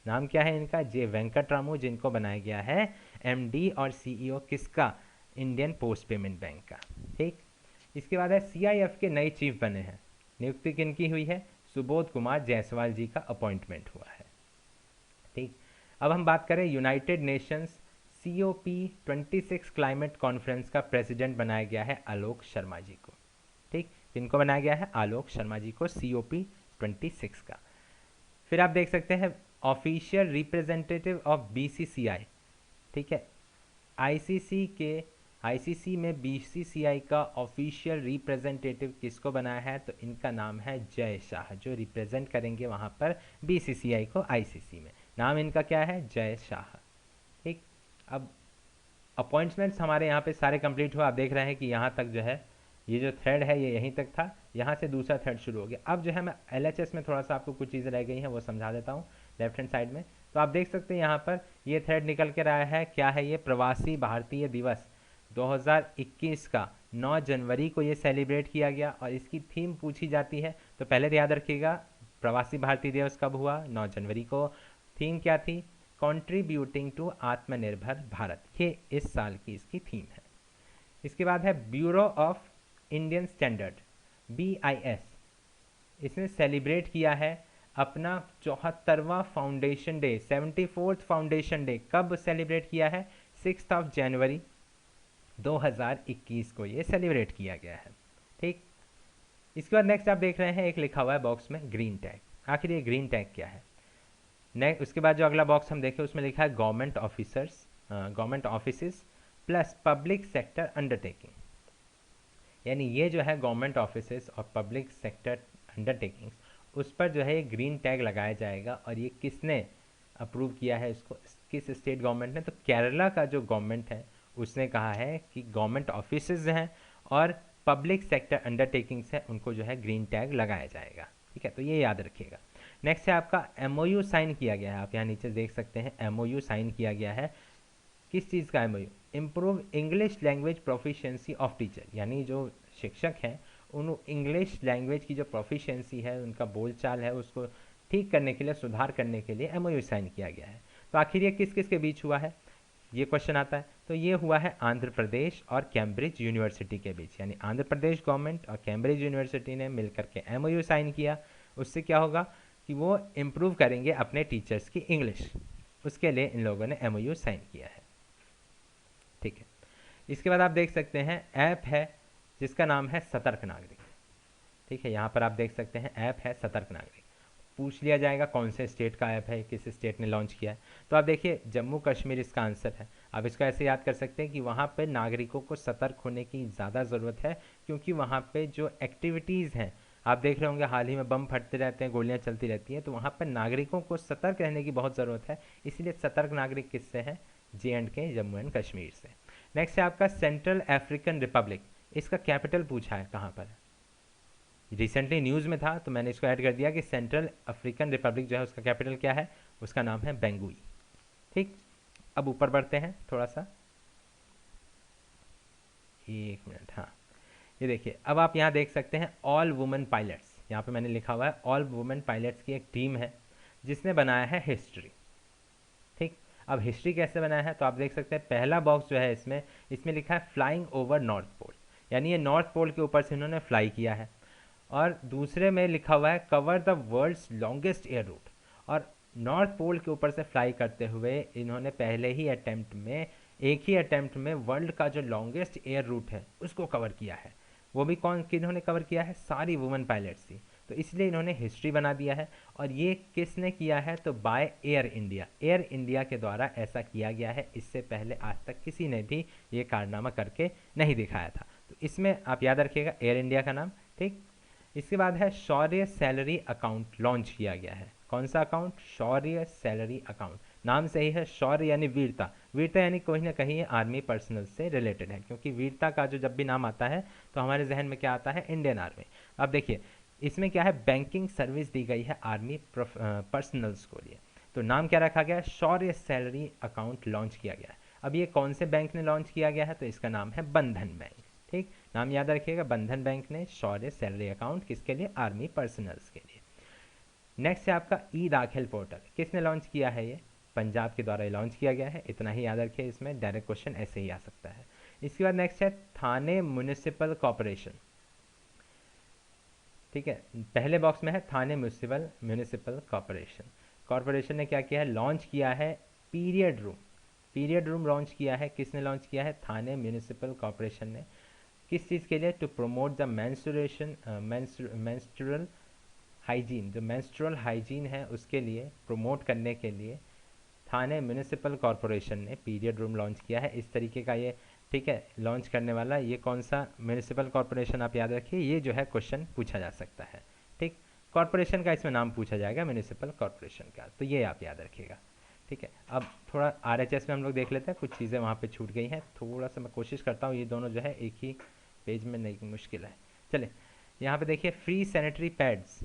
नाम क्या है इनका? J वेंकट रामू, जिनको बनाया गया है MD और CEO किसका? इंडियन पोस्ट पेमेंट बैंक का। ठीक, इसके बाद है CIF के नए चीफ बने हैं, नियुक्ति किनकी हुई है? सुबोध कुमार जायसवाल जी का अपॉइंटमेंट हुआ है। ठीक, अब हम बात करें United Nations COP26 climate conference का प्रेसिडेंट बनाया गया है आलोक शर्मा जी को। ठीक, किनको बनाया गया है? आलोक शर्मा जी को, COP26 का। फिर आप देख सकते हैं ऑफिशियल रिप्रेजेंटेटिव ऑफ BCCI, ठीक है, ICC में BCCI का ऑफिशियल रिप्रेजेंटेटिव किसको बनाया है? तो इनका नाम है जय शाह, जो रिप्रेजेंट करेंगे वहाँ पर BCCI को ICC में। नाम इनका क्या है? जय शाह। ठीक, अब अपॉइंटमेंट्स हमारे यहाँ पे सारे कंप्लीट हुआ। आप देख रहे हैं कि यहाँ तक जो है ये जो थ्रेड है ये यहीं तक था, यहाँ से दूसरा थ्रेड शुरू हो गया। अब जो है मैं LHS में थोड़ा सा आपको कुछ चीज़ें रह गई हैं वो समझा देता हूँ लेफ्ट हैंड साइड में। तो आप देख सकते हैं यहाँ पर ये थ्रेड निकल के रहा है, क्या है ये? प्रवासी भारतीय दिवस 2021 का 9 जनवरी को ये सेलिब्रेट किया गया और इसकी थीम पूछी जाती है। तो पहले याद रखिएगा प्रवासी भारतीय दिवस कब हुआ? 9 जनवरी को। थीम क्या थी? कंट्रीब्यूटिंग टू आत्मनिर्भर भारत, ये इस साल की इसकी थीम है। इसके बाद है bureau of Indian standard BIS, इसने सेलिब्रेट किया है अपना 74वां foundation day, 74th foundation day. कब सेलिब्रेट किया है? 6 जनवरी 2021 को ये सेलिब्रेट किया गया है। ठीक, इसके बाद नेक्स्ट आप देख रहे हैं एक लिखा हुआ है बॉक्स में ग्रीन टैग। आखिर ये ग्रीन टैग क्या है? नेक्स्ट उसके बाद जो अगला बॉक्स हम देखें उसमें लिखा है government officers, government offices plus public sector undertaking. यानी ये जो है गवर्नमेंट ऑफिसेस और पब्लिक सेक्टर अंडरटेकिंग्स, उस पर जो है ये ग्रीन टैग लगाया जाएगा। और ये किसने अप्रूव किया है इसको, किस स्टेट गवर्नमेंट ने? तो केरला का जो गवर्नमेंट है उसने कहा है कि गवर्नमेंट ऑफिसेज हैं और पब्लिक सेक्टर अंडरटेकिंग्स हैं, उनको जो है ग्रीन टैग लगाया जाएगा। ठीक है, तो ये याद रखिएगा। नेक्स्ट है आपका एमओयू साइन किया गया है। आप यहाँ नीचे देख सकते हैं एमओयू साइन किया गया है। किस चीज़ का MOU? Improve English language proficiency of teacher. यानी जो शिक्षक हैं उन इंग्लिश लैंग्वेज की जो प्रोफिशिएंसी है, उनका बोलचाल है, उसको ठीक करने के लिए, सुधार करने के लिए एमओयू साइन किया गया है। तो आखिर ये किस किस के बीच हुआ है, ये क्वेश्चन आता है। तो ये हुआ है आंध्र प्रदेश और कैम्ब्रिज यूनिवर्सिटी के बीच। यानी आंध्र प्रदेश गवर्नमेंट और कैम्ब्रिज यूनिवर्सिटी ने मिलकर के एमओयू साइन किया। उससे क्या होगा कि वो इम्प्रूव करेंगे अपने टीचर्स की इंग्लिश, उसके लिए इन लोगों ने एमओयू साइन किया है। ठीक है, इसके बाद आप देख सकते हैं ऐप है जिसका नाम है सतर्क नागरिक। ठीक है, यहाँ पर आप देख सकते हैं ऐप है सतर्क नागरिक। पूछ लिया जाएगा कौन से स्टेट का ऐप है, किस स्टेट ने लॉन्च किया है। तो आप देखिए जम्मू कश्मीर इसका आंसर है। आप इसको ऐसे याद कर सकते हैं कि वहाँ पे नागरिकों को सतर्क होने की ज़्यादा ज़रूरत है, क्योंकि वहाँ पे जो एक्टिविटीज़ हैं, आप देख रहे होंगे हाल ही में बम फटते रहते हैं, गोलियाँ चलती रहती हैं, तो वहाँ पर नागरिकों को सतर्क रहने की बहुत ज़रूरत है। इसलिए सतर्क नागरिक किससे है? JNK, जम्मू एंड कश्मीर से। नेक्स्ट है आपका सेंट्रल अफ्रीकन रिपब्लिक। इसका कैपिटल पूछा है कहाँ पर? रिसेंटली न्यूज़ में था तो मैंने इसको ऐड कर दिया कि सेंट्रल अफ्रीकन रिपब्लिक जो है उसका कैपिटल क्या है, उसका नाम है बेंगुई। ठीक, अब ऊपर बढ़ते हैं थोड़ा सा, एक मिनट। हाँ, ये देखिए अब आप यहाँ देख सकते हैं ऑल वुमेन पायलट्स। यहाँ पे मैंने लिखा हुआ है ऑल वुमेन पायलट्स की एक टीम है जिसने बनाया है हिस्ट्री। ठीक, अब हिस्ट्री कैसे बनाया है? तो आप देख सकते हैं पहला बॉक्स जो है इसमें इसमें लिखा है फ्लाइंग ओवर नॉर्थ पोल। यानी ये नॉर्थ पोल के ऊपर से इन्होंने फ्लाई किया है। और दूसरे में लिखा हुआ है cover the world's longest air route. और नॉर्थ पोल के ऊपर से फ्लाई करते हुए इन्होंने पहले ही अटैम्प्ट में, एक ही अटैम्प्ट में वर्ल्ड का जो लॉन्गेस्ट एयर रूट है उसको कवर किया है। वो भी कौन किन्होंने कवर किया है? सारी वुमेन पायलट्स थी। तो इसलिए इन्होंने हिस्ट्री बना दिया है। और ये किसने किया है? तो by air India, air India के द्वारा ऐसा किया गया है। इससे पहले आज तक किसी ने भी ये कारनामा करके नहीं दिखाया था। तो इसमें आप याद रखिएगा एयर इंडिया का नाम। ठीक, इसके बाद है शौर्य सैलरी अकाउंट लॉन्च किया गया है। कौन सा अकाउंट? शौर्य सैलरी अकाउंट। नाम सही है, शौर्य यानी वीरता। वीरता यानी कहीं ना कहीं आर्मी पर्सनल से रिलेटेड है, क्योंकि वीरता का जो जब भी नाम आता है तो हमारे जहन में क्या आता है? Indian army. अब देखिए इसमें क्या है, बैंकिंग सर्विस दी गई है आर्मी पर्सनल्स को लिए। तो नाम क्या रखा गया है? शौर्य सैलरी अकाउंट लॉन्च किया गया है। अब ये कौन से बैंक ने लॉन्च किया गया है? तो इसका नाम है बंधन बैंक। ठीक, नाम याद रखिएगा, बंधन बैंक ने शौर्य सैलरी अकाउंट किसके लिए? आर्मी पर्सनल्स के लिए। नेक्स्ट है आपका ई दाखिल पोर्टल। किसने लॉन्च किया है? ये पंजाब के द्वारा लॉन्च किया गया है। इतना ही याद रखिए, इसमें डायरेक्ट क्वेश्चन ऐसे ही आ सकता है। इसके बाद नेक्स्ट है थाने म्यूनिसिपल कॉरपोरेशन। ठीक है, पहले बॉक्स में है थाने म्यूनिसिपल कॉरपोरेशन। कॉरपोरेशन ने क्या किया है? लॉन्च किया है period room. Period room launch किया है। किसने लॉन्च किया है? थाने म्यूनिसिपल कॉरपोरेशन ने। किस चीज़ के लिए? To promote the menstrual hygiene. जो मेंस्ट्रुअल हाइजीन है उसके लिए, प्रमोट करने के लिए थाने म्यूनिसिपल कॉरपोरेशन ने पीरियड रूम लॉन्च किया है। इस तरीके का ये, ठीक है, लॉन्च करने वाला ये कौन सा म्यूनिसिपल कॉरपोरेशन, आप याद रखिए, ये जो है क्वेश्चन पूछा जा सकता है। ठीक, कॉरपोरेशन का इसमें नाम पूछा जाएगा म्यूनिसिपल कॉरपोरेशन का, तो ये आप याद रखिएगा। ठीक है, अब थोड़ा RHS में हम लोग देख लेते हैं, कुछ चीज़ें वहाँ पे छूट गई हैं। थोड़ा सा मैं कोशिश करता हूँ, ये दोनों जो है एक ही पेज में नहीं, मुश्किल है। चले यहाँ पे देखिए free sanitary pads,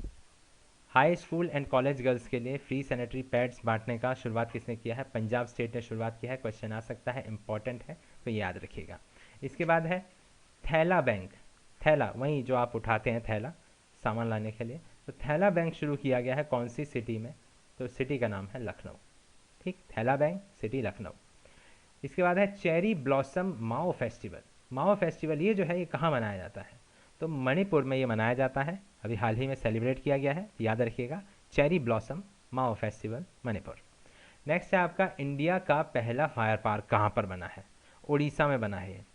high school and college girls के लिए फ्री सैनिटरी पैड्स बांटने का शुरुआत किसने किया है? पंजाब स्टेट ने शुरुआत किया है। क्वेश्चन आ सकता है, इंपॉर्टेंट है, तो याद रखिएगा। इसके बाद है थैला बैंक। थैला वहीं जो आप उठाते हैं थैला सामान लाने के लिए, तो थैला बैंक शुरू किया गया है कौन सी सिटी में? तो सिटी का नाम है लखनऊ। ठीक, थैला बैंक, सिटी लखनऊ। इसके बाद है चेरी ब्लॉसम माओ फेस्टिवल। माओ फेस्टिवल ये जो है ये कहाँ मनाया जाता है? तो मणिपुर में ये मनाया जाता है। अभी हाल ही में सेलिब्रेट किया गया है, याद रखिएगा, चेरी ब्लॉसम माओ फेस्टिवल, मणिपुर। नेक्स्ट है आपका इंडिया का पहला फायर पार्क कहाँ पर बना है? उड़ीसा में बना है।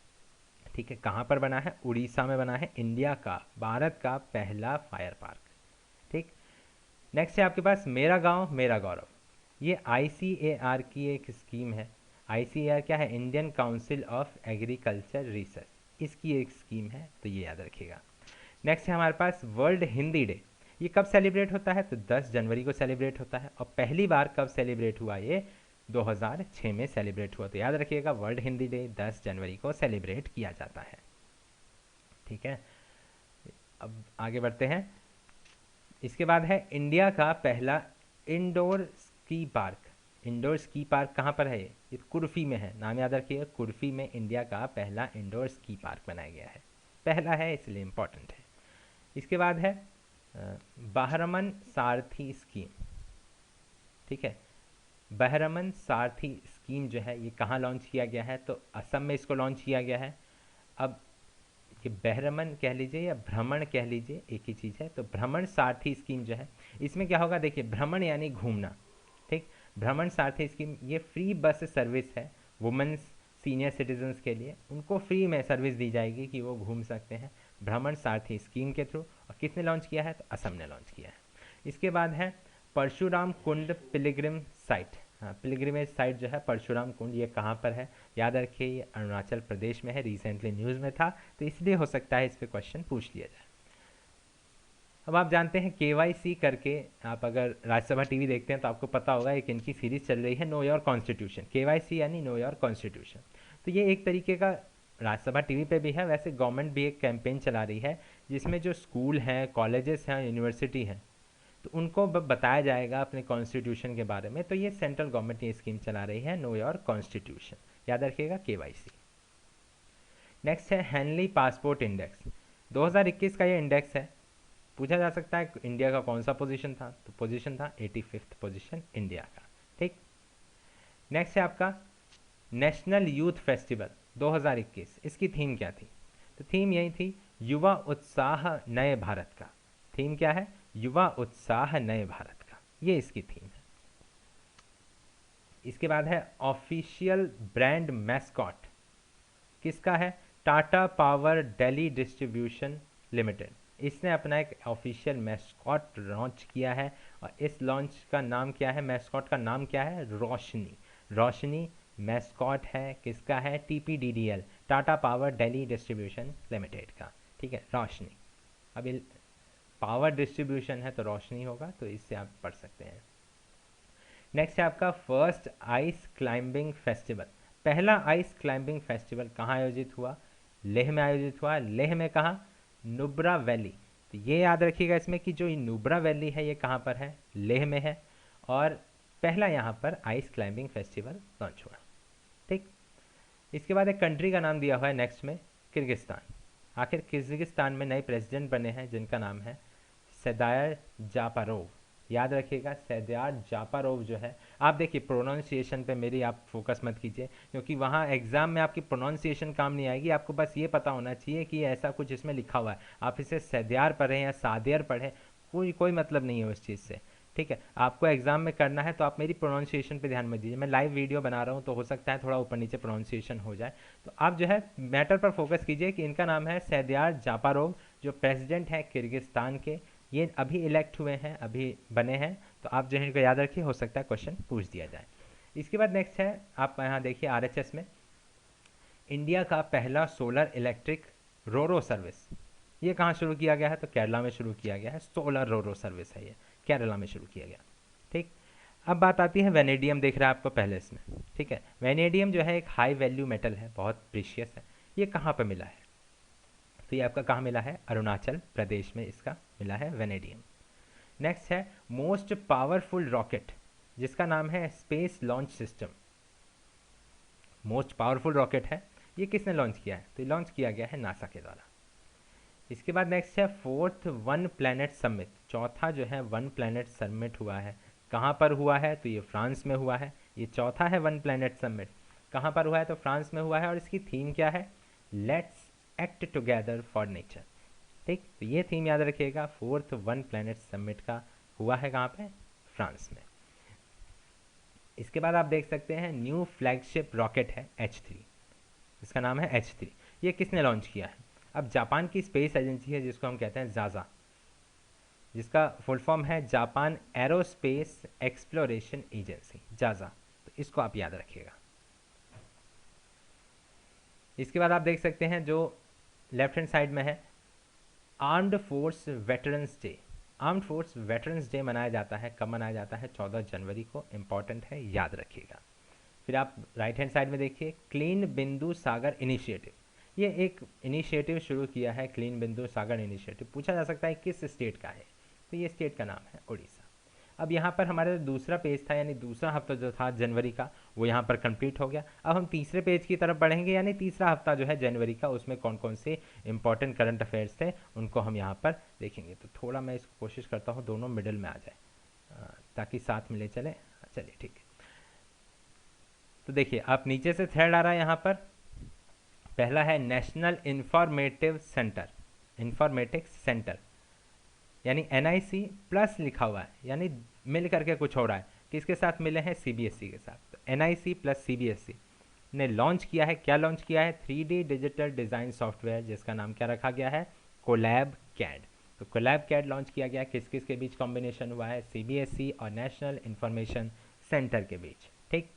ठीक है, कहाँ पर बना है? उड़ीसा में बना है, इंडिया का, भारत का पहला फायर पार्क। ठीक। नेक्स्ट है आपके पास मेरा गांव मेरा गौरव। ये ICAR की एक स्कीम है। ICAR क्या है? Indian council of agriculture research, इसकी एक स्कीम है, तो ये याद रखिएगा। नेक्स्ट है हमारे पास वर्ल्ड हिंदी डे। ये कब सेलिब्रेट होता है? तो 10 जनवरी को सेलिब्रेट होता है। और पहली बार कब सेलिब्रेट हुआ? ये 2006 में सेलिब्रेट हुआ। तो याद रखिएगा, वर्ल्ड हिंदी डे 10 जनवरी को सेलिब्रेट किया जाता है। ठीक है, अब आगे बढ़ते हैं। इसके बाद है इंडिया का पहला indoor ski park. Indoor ski park कहाँ पर है? ये कुर्फी में है, नाम याद रखिएगा, कुर्फी में इंडिया का पहला इंडोर स्की पार्क बनाया गया है। पहला है इसलिए इम्पोर्टेंट है। इसके बाद है बहरमन सारथी स्कीम। ठीक है, बहरमन सारथी स्कीम जो है ये कहाँ लॉन्च किया गया है? तो असम में इसको लॉन्च किया गया है। अब ये बहरमन कह लीजिए या भ्रमण कह लीजिए, एक ही चीज़ है। तो भ्रमण सारथी स्कीम जो है, इसमें क्या होगा? देखिए, भ्रमण यानी घूमना। ठीक, भ्रमण सारथी स्कीम ये फ्री बस सर्विस है वुमेन्स सीनियर सिटीजन्स के लिए। उनको फ्री में सर्विस दी जाएगी कि वो घूम सकते हैं भ्रमण सारथी स्कीम के थ्रू। और किसने लॉन्च किया है? तो असम ने लॉन्च किया है। इसके बाद है परशुराम कुंड पिलग्रिम साइट। हाँ, पिलग्रिमेज साइट जो है परशुराम कुंड, ये कहाँ पर है? याद रखिए, ये अरुणाचल प्रदेश में है। रिसेंटली न्यूज़ में था, तो इसलिए हो सकता है इस पर क्वेश्चन पूछ लिया जाए। अब आप जानते हैं KYC करके, आप अगर राज्यसभा टीवी देखते हैं तो आपको पता होगा, एक इनकी सीरीज चल रही है नो योर कॉन्स्टिट्यूशन। KYC यानी नो योर कॉन्स्टिट्यूशन। तो ये एक तरीके का राज्यसभा टीवी पे भी है, वैसे गवर्नमेंट भी एक कैंपेन चला रही है जिसमें जो स्कूल हैं, कॉलेजेस हैं, यूनिवर्सिटी हैं, तो उनको बताया जाएगा अपने कॉन्स्टिट्यूशन के बारे में। तो ये सेंट्रल गवर्नमेंट ये स्कीम चला रही है नो योर कॉन्स्टिट्यूशन, याद रखिएगा KYC। नेक्स्ट है हेनली पासपोर्ट इंडेक्स। 2021 का ये इंडेक्स है। पूछा जा सकता है इंडिया का कौन सा पोजीशन था? तो पोजीशन था 85th पोजीशन इंडिया का। ठीक। नेक्स्ट है आपका नेशनल यूथ फेस्टिवल 2021। इसकी थीम क्या थी? तो थीम यही थी, युवा उत्साह नए भारत का। थीम क्या है? युवा उत्साह नए भारत का, ये इसकी थीम है। इसके बाद है ऑफिशियल ब्रांड मैस्कॉट किसका है? Tata power Delhi distribution limited, इसने अपना एक ऑफिशियल मैस्कॉट लॉन्च किया है। और इस लॉन्च का नाम क्या है? मैस्कॉट का नाम क्या है? रोशनी। रोशनी मैस्कॉट है, किसका है? TPDDL, Tata power Delhi distribution limited का। ठीक है, रोशनी। अब पावर डिस्ट्रीब्यूशन है तो रोशनी होगा, तो इससे आप पढ़ सकते हैं। नेक्स्ट है आपका फर्स्ट आइस क्लाइंबिंग फेस्टिवल। पहला आइस क्लाइंबिंग फेस्टिवल कहाँ आयोजित हुआ? लेह में आयोजित हुआ। लेह में कहाँ? नुब्रा वैली। तो ये याद रखिएगा इसमें कि जो नुब्रा वैली है ये कहाँ पर है? लेह में है। और पहला यहाँ पर आइस क्लाइंबिंग फेस्टिवल लॉन्च हुआ। ठीक। इसके बाद एक कंट्री का नाम दिया हुआ है नेक्स्ट में, किर्गिस्तान। आखिर किर्गिस्तान में नए प्रेसिडेंट बने हैं जिनका नाम है सैदार जापारोव। याद रखिएगा, सैदार जापारोव जो है, आप देखिए प्रोनाउंसिएशन पे मेरी आप फोकस मत कीजिए, क्योंकि वहाँ एग्जाम में आपकी प्रोनाउंसिएशन काम नहीं आएगी। आपको बस ये पता होना चाहिए कि ऐसा कुछ इसमें लिखा हुआ है। आप इसे सैदार पढ़ें या सादियर पढ़ें, कोई मतलब नहीं है उस चीज़ से। ठीक है, आपको एग्जाम में करना है तो आप मेरी प्रोनाउंसिएशन पे ध्यान मत दीजिए। मैं लाइव वीडियो बना रहा हूँ तो हो सकता है थोड़ा ऊपर नीचे प्रोनाउंसिएशन हो जाए, तो आप जो है मैटर पर फोकस कीजिए कि इनका नाम है सैदार जापारोव, जो प्रेसिडेंट है किर्गिस्तान के। ये अभी इलेक्ट हुए हैं, अभी बने हैं, तो आप जो है इनको याद रखिए, हो सकता है क्वेश्चन पूछ दिया जाए। इसके बाद नेक्स्ट है, आप यहाँ देखिए RHS में इंडिया का पहला सोलर इलेक्ट्रिक रोरो सर्विस, ये कहाँ शुरू किया गया है? तो केरला में शुरू किया गया है। सोलर रोरो सर्विस है ये, केरला में शुरू किया गया। ठीक। अब बात आती है वेनेडियम, देख रहा है आपको पहले इसमें। ठीक है, वेनेडियम जो है एक हाई वैल्यू मेटल है, बहुत प्रीशियस है। ये कहाँ पर मिला है? तो ये आपका कहाँ मिला है? अरुणाचल प्रदेश में इसका मिला है वेनेडियम। नेक्स्ट है मोस्ट पावरफुल रॉकेट, जिसका नाम है space launch system. Most powerful rocket है, ये किसने लॉन्च किया है? तो ये लॉन्च किया गया है नासा के द्वारा। इसके बाद नेक्स्ट है फोर्थ वन प्लैनेट समिट। चौथा जो है वन प्लैनेट समिट हुआ है, कहाँ पर हुआ है? तो ये फ्रांस में हुआ है। ये चौथा है वन प्लैनेट समिट, कहाँ पर हुआ है? तो फ्रांस में हुआ है। और इसकी थीम क्या है? Let's act together for nature. ठीक, तो ये थीम याद रखिएगा, फोर्थ वन प्लैनेट समिट का हुआ है कहाँ पे? फ्रांस में। इसके बाद आप देख सकते हैं न्यू फ्लैगशिप रॉकेट है H3, इसका नाम है H3। ये किसने लॉन्च किया है? अब जापान की स्पेस एजेंसी है जिसको हम कहते हैं जाजा, जिसका फुल फॉर्म है जापान एरोस्पेस एक्सप्लोरेशन एजेंसी, जाजा। तो इसको आप याद रखिएगा। इसके बाद आप देख सकते हैं जो लेफ्ट हैंड साइड में है, armed force veterans day. Armed force veterans day मनाया जाता है, कब मनाया जाता है? 14 जनवरी को। इंपॉर्टेंट है, याद रखिएगा। फिर आप राइट हैंड साइड में देखिए, क्लीन बिंदु सागर इनिशिएटिव। ये एक इनिशिएटिव शुरू किया है, क्लीन बिंदु सागर इनिशिएटिव। पूछा जा सकता है किस स्टेट का है, तो ये स्टेट का नाम है उड़ीसा। अब यहाँ पर हमारा दूसरा पेज था, यानी दूसरा हफ्ता जो था जनवरी का, वो यहाँ पर कंप्लीट हो गया। अब हम तीसरे पेज की तरफ बढ़ेंगे, यानी तीसरा हफ्ता जो है जनवरी का, उसमें कौन कौन से इंपॉर्टेंट करंट अफेयर्स थे उनको हम यहाँ पर देखेंगे। तो थोड़ा मैं इसको कोशिश करता हूँ दोनों मिडिल में आ जाए, ताकि साथ में ले चले। चलिए ठीक है। तो देखिए, आप नीचे से थ्रेड आ रहा है यहाँ पर। पहला है national informative centre, informatics centre, यानी NIC प्लस लिखा हुआ है, यानी मिल करके कुछ हो रहा है। किसके साथ मिले हैं? CBSE के साथ। तो NIC प्लस CBSE ने लॉन्च किया है। क्या लॉन्च किया है? 3D डिजिटल डिज़ाइन सॉफ्टवेयर, जिसका नाम क्या रखा गया है? Collab CAD. तो कोलैब कैड लॉन्च किया गया। किस किस के बीच कॉम्बिनेशन हुआ है? CBSE और नेशनल इंफॉर्मेशन सेंटर के बीच। ठीक।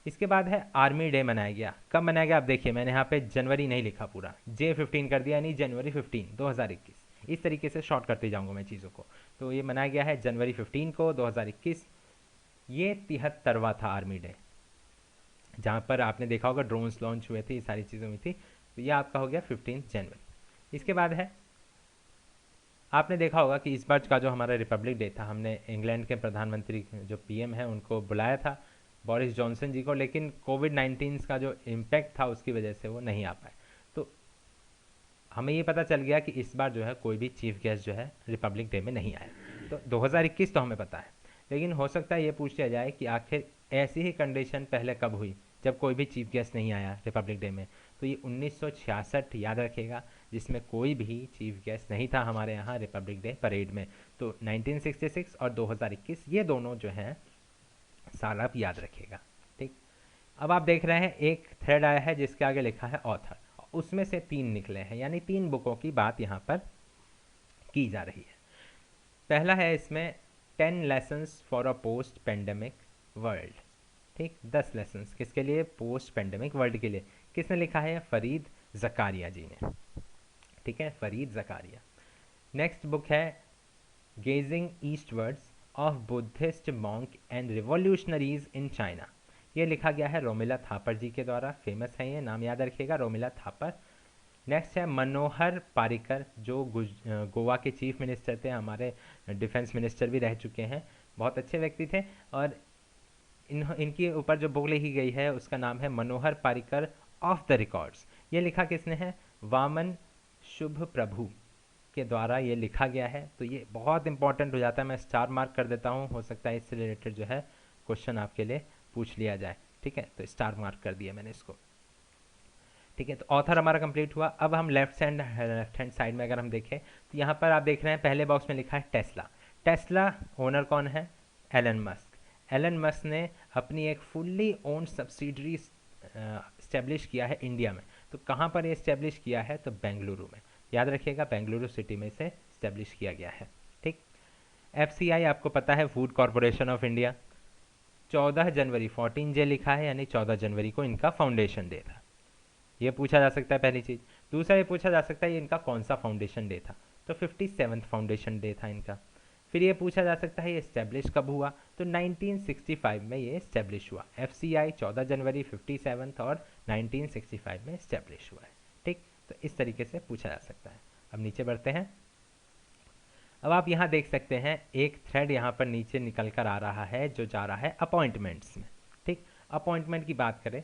इसके बाद है आर्मी डे मनाया गया। कब मनाया गया? आप देखिए, मैंने यहाँ पे जनवरी नहीं लिखा, पूरा J15 कर दिया, यानी जनवरी 15 2021। इस तरीके से शॉर्ट करते जाऊँगा मैं चीज़ों को। तो ये मनाया गया है जनवरी 15 को 2021। ये 73वां था आर्मी डे, जहाँ पर आपने देखा होगा ड्रोन्स लॉन्च हुए थे, ये सारी चीज़ें हुई थी। तो ये आपका हो गया 15 जनवरी। इसके बाद है, आपने देखा होगा कि इस बार का जो हमारा रिपब्लिक डे था, हमने इंग्लैंड के प्रधानमंत्री जो PM है उनको बुलाया था, बोरिस जॉनसन जी को, लेकिन कोविड-19 का जो इम्पैक्ट था उसकी वजह से वो नहीं आ पाए। तो हमें ये पता चल गया कि इस बार जो है कोई भी चीफ गेस्ट जो है रिपब्लिक डे में नहीं आया। तो 2021 तो हमें पता है, लेकिन हो सकता है ये पूछ लिया जाए कि आखिर ऐसी ही कंडीशन पहले कब हुई जब कोई भी चीफ गेस्ट नहीं आया रिपब्लिक डे में। तो ये 1966 याद रखेगा, जिसमें कोई भी चीफ गेस्ट नहीं था हमारे यहाँ रिपब्लिक डे परेड में। तो 1966 और 2021 ये दोनों जो हैं साल आप याद रखिएगा। ठीक। अब आप देख रहे हैं एक थ्रेड आया है जिसके आगे लिखा है ऑथर, उसमें से 3 निकले हैं, यानी 3 बुकों की बात यहाँ पर की जा रही है। पहला है इसमें 10 lessons for a post pandemic world. ठीक, 10 लेसन्स किसके लिए? पोस्ट पेंडेमिक वर्ल्ड के लिए। किसने लिखा है? फरीद ज़कारिया जी ने। ठीक है, फरीद ज़कारिया। नेक्स्ट बुक है gazing eastwards of Buddhist monk and revolutionaries in China. ये लिखा गया है रोमिला थापर जी के द्वारा, फेमस है ये, नाम याद रखिएगा, रोमिला थापर। नेक्स्ट है मनोहर पारिकर, जो गोवा के चीफ मिनिस्टर थे, हमारे डिफेंस मिनिस्टर भी रह चुके हैं, बहुत अच्छे व्यक्ति थे। और इनके ऊपर जो बुक लिखी गई है उसका नाम है मनोहर पारिकर ऑफ द रिकॉर्ड्स। ये लिखा किसने है? वामन शुभ प्रभु के द्वारा ये लिखा गया है। तो ये बहुत इंपॉर्टेंट हो जाता है, मैं स्टार मार्क कर देता हूँ, हो सकता है इससे रिलेटेड जो है क्वेश्चन आपके लिए पूछ लिया जाए। ठीक है, तो स्टार मार्क कर दिया मैंने इसको। ठीक है, तो ऑथर हमारा कंप्लीट हुआ। अब हम लेफ्ट हैंड साइड में अगर हम देखें तो यहाँ पर आप देख रहे हैं पहले बॉक्स में लिखा है टेस्ला। टेस्ला ओनर कौन है? Elon Musk. एलन मस्क ने अपनी एक फुल्ली ओन्ड सब्सिडरी इस्टेब्लिश किया है इंडिया में। तो कहाँ पर ये इस्टेब्लिश किया है? तो बेंगलुरु में। याद रखिएगा, बेंगलुरु सिटी में से इस्टेब्लिश किया गया है। ठीक। FCI आपको पता है, food corporation of India. 14 January 14J लिखा है, यानी 14 जनवरी को इनका फाउंडेशन डे था। ये पूछा जा सकता है पहली चीज़। दूसरा ये पूछा जा सकता है ये इनका कौन सा फाउंडेशन डे था? तो 57th फाउंडेशन डे था इनका। फिर ये पूछा जा सकता है ये इस्टेब्लिश कब हुआ? तो 1965 में ये इस्टेब्लिश हुआ। FCI 14 जनवरी 57th और 1965 में इस्टेब्लिश हुआ है। ठीक, तो इस तरीके से पूछा जा सकता है। अब नीचे बढ़ते हैं। अब आप यहाँ देख सकते हैं एक थ्रेड यहाँ पर नीचे निकल कर आ रहा है जो जा रहा है अपॉइंटमेंट्स में। ठीक, अपॉइंटमेंट की बात करें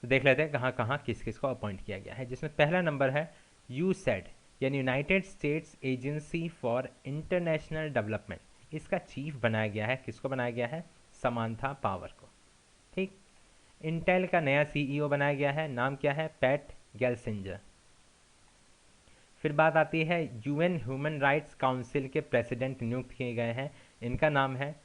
तो देख लेते हैं कहाँ कहाँ किस किस को अपॉइंट किया गया है, जिसमें पहला नंबर है USAID, यानी United states agency for international development. इसका चीफ बनाया गया है, किसको बनाया गया है? समांथा पावर को। ठीक। इंटेल का नया CEO बनाया गया है, नाम क्या है? पैट गेल्सिंजर। फिर बात आती है UN ह्यूमन राइट्स काउंसिल के प्रेसिडेंट नियुक्त किए गए हैं, इनका नाम है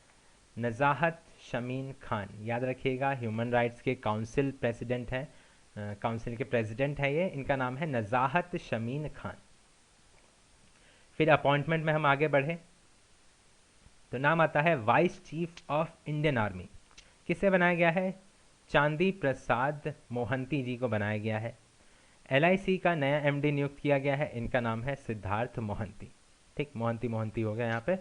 नज़ाहत शमीन खान। याद रखिएगा, ह्यूमन राइट्स के काउंसिल प्रेसिडेंट हैं काउंसिल के प्रेसिडेंट है ये, इनका नाम है नज़ाहत शमीन खान। फिर अपॉइंटमेंट में हम आगे बढ़े तो नाम आता है vice chief of Indian army. किसे बनाया गया है? चांदी प्रसाद मोहंती जी को बनाया गया है। LIC का नया MD नियुक्त किया गया है, इनका नाम है सिद्धार्थ मोहंती। ठीक, मोहंती मोहंती हो गया यहाँ पे,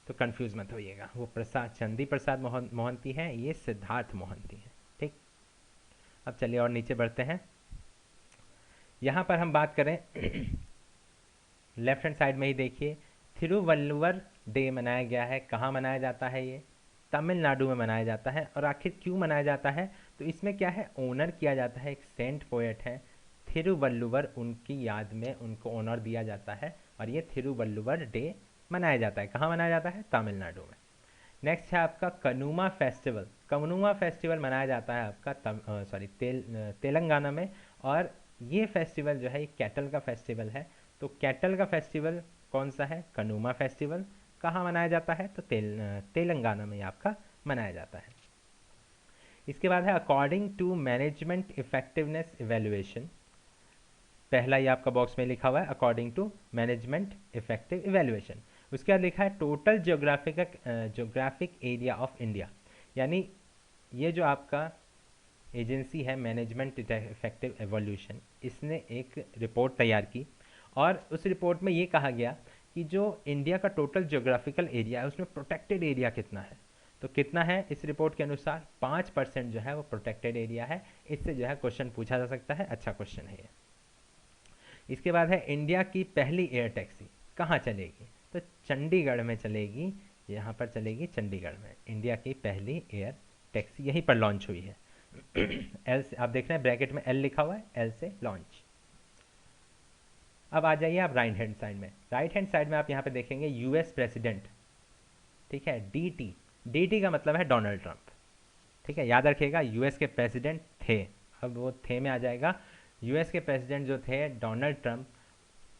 तो कंफ्यूज मत होइएगा। वो प्रसाद चंदी प्रसाद मोहंती है, ये सिद्धार्थ मोहंती है। ठीक, अब चलिए और नीचे बढ़ते हैं। यहाँ पर हम बात करें लेफ्ट हैंड साइड में ही देखिए, थिरुवल्लुवर डे मनाया गया है। कहाँ मनाया जाता है ये? तमिलनाडु में मनाया जाता है। और आखिर क्यों मनाया जाता है? तो इसमें क्या है, ऑनर किया जाता है, एक सेंट पोएट है थिरुवल्लुवर, उनकी याद में उनको ऑनर दिया जाता है और ये थिरुवल्लुवर डे मनाया जाता है। कहाँ मनाया जाता है? तमिलनाडु में। नेक्स्ट है आपका कनुमा फेस्टिवल। कनुमा फेस्टिवल मनाया जाता है आपका तेलंगाना में। और ये फेस्टिवल जो है ये कैटल का फेस्टिवल है। तो कैटल का फेस्टिवल कौन सा है? कनुमा फेस्टिवल। कहाँ मनाया जाता है? तो तेलंगाना में आपका मनाया जाता है। इसके बाद है according to management effectiveness evaluation. पहला ये आपका बॉक्स में लिखा हुआ है according to management effective evaluation. उसके बाद लिखा है total geographic area of India. यानी ये जो आपका एजेंसी है मैनेजमेंट इफेक्टिव एवोल्यूशन, इसने एक रिपोर्ट तैयार की और उस रिपोर्ट में ये कहा गया कि जो इंडिया का टोटल ज्योग्राफिकल एरिया है उसमें प्रोटेक्टेड एरिया कितना है। तो कितना है इस रिपोर्ट के अनुसार? 5% जो है वो प्रोटेक्टेड एरिया है। इससे जो है क्वेश्चन पूछा जा सकता है, अच्छा क्वेश्चन है ये। इसके बाद है इंडिया की पहली एयर टैक्सी कहाँ चलेगी? तो चंडीगढ़ में चलेगी। यहाँ पर चलेगी चंडीगढ़ में इंडिया की पहली एयर टैक्सी, यहीं पर लॉन्च हुई है। एल से आप देख रहे हैं ब्रैकेट में L लिखा हुआ है, L से लॉन्च। अब आ जाइए आप राइट हैंड साइड में। राइट हैंड साइड में आप यहाँ पे देखेंगे US प्रेसिडेंट, ठीक है, DT का मतलब है डोनाल्ड ट्रंप। ठीक है, याद रखिएगा US के प्रेसिडेंट थे, अब वो थे में आ जाएगा। US के प्रेसिडेंट जो थे डोनाल्ड ट्रंप,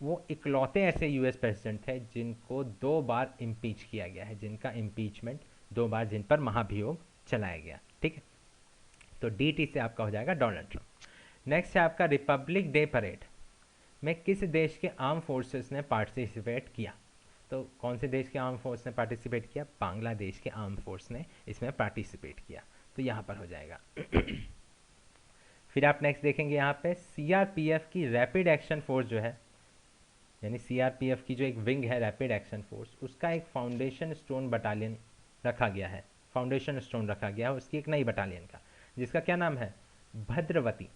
वो इकलौते ऐसे US प्रेसिडेंट थे जिनको 2 बार इम्पीच किया गया है, जिनका इम्पीचमेंट 2 बार, जिन पर महाभियोग चलाया गया। ठीक है, तो DT से आपका हो जाएगा डोनाल्ड ट्रंप। नेक्स्ट है आपका रिपब्लिक डे परेड में किस देश के आर्म फोर्सेस ने पार्टिसिपेट किया? तो कौन से देश के आर्म फोर्स ने पार्टिसिपेट किया? बांग्लादेश के आर्म फोर्स ने इसमें पार्टिसिपेट किया, तो यहाँ पर हो जाएगा। फिर आप नेक्स्ट देखेंगे यहाँ पे CRPF की रैपिड एक्शन फोर्स जो है, यानी CRPF की जो एक विंग है रैपिड एक्शन फोर्स, उसका एक फाउंडेशन स्टोन बटालियन रखा गया है। फाउंडेशन स्टोन रखा गया है उसकी एक नई बटालियन का, जिसका क्या नाम है? भद्रवती।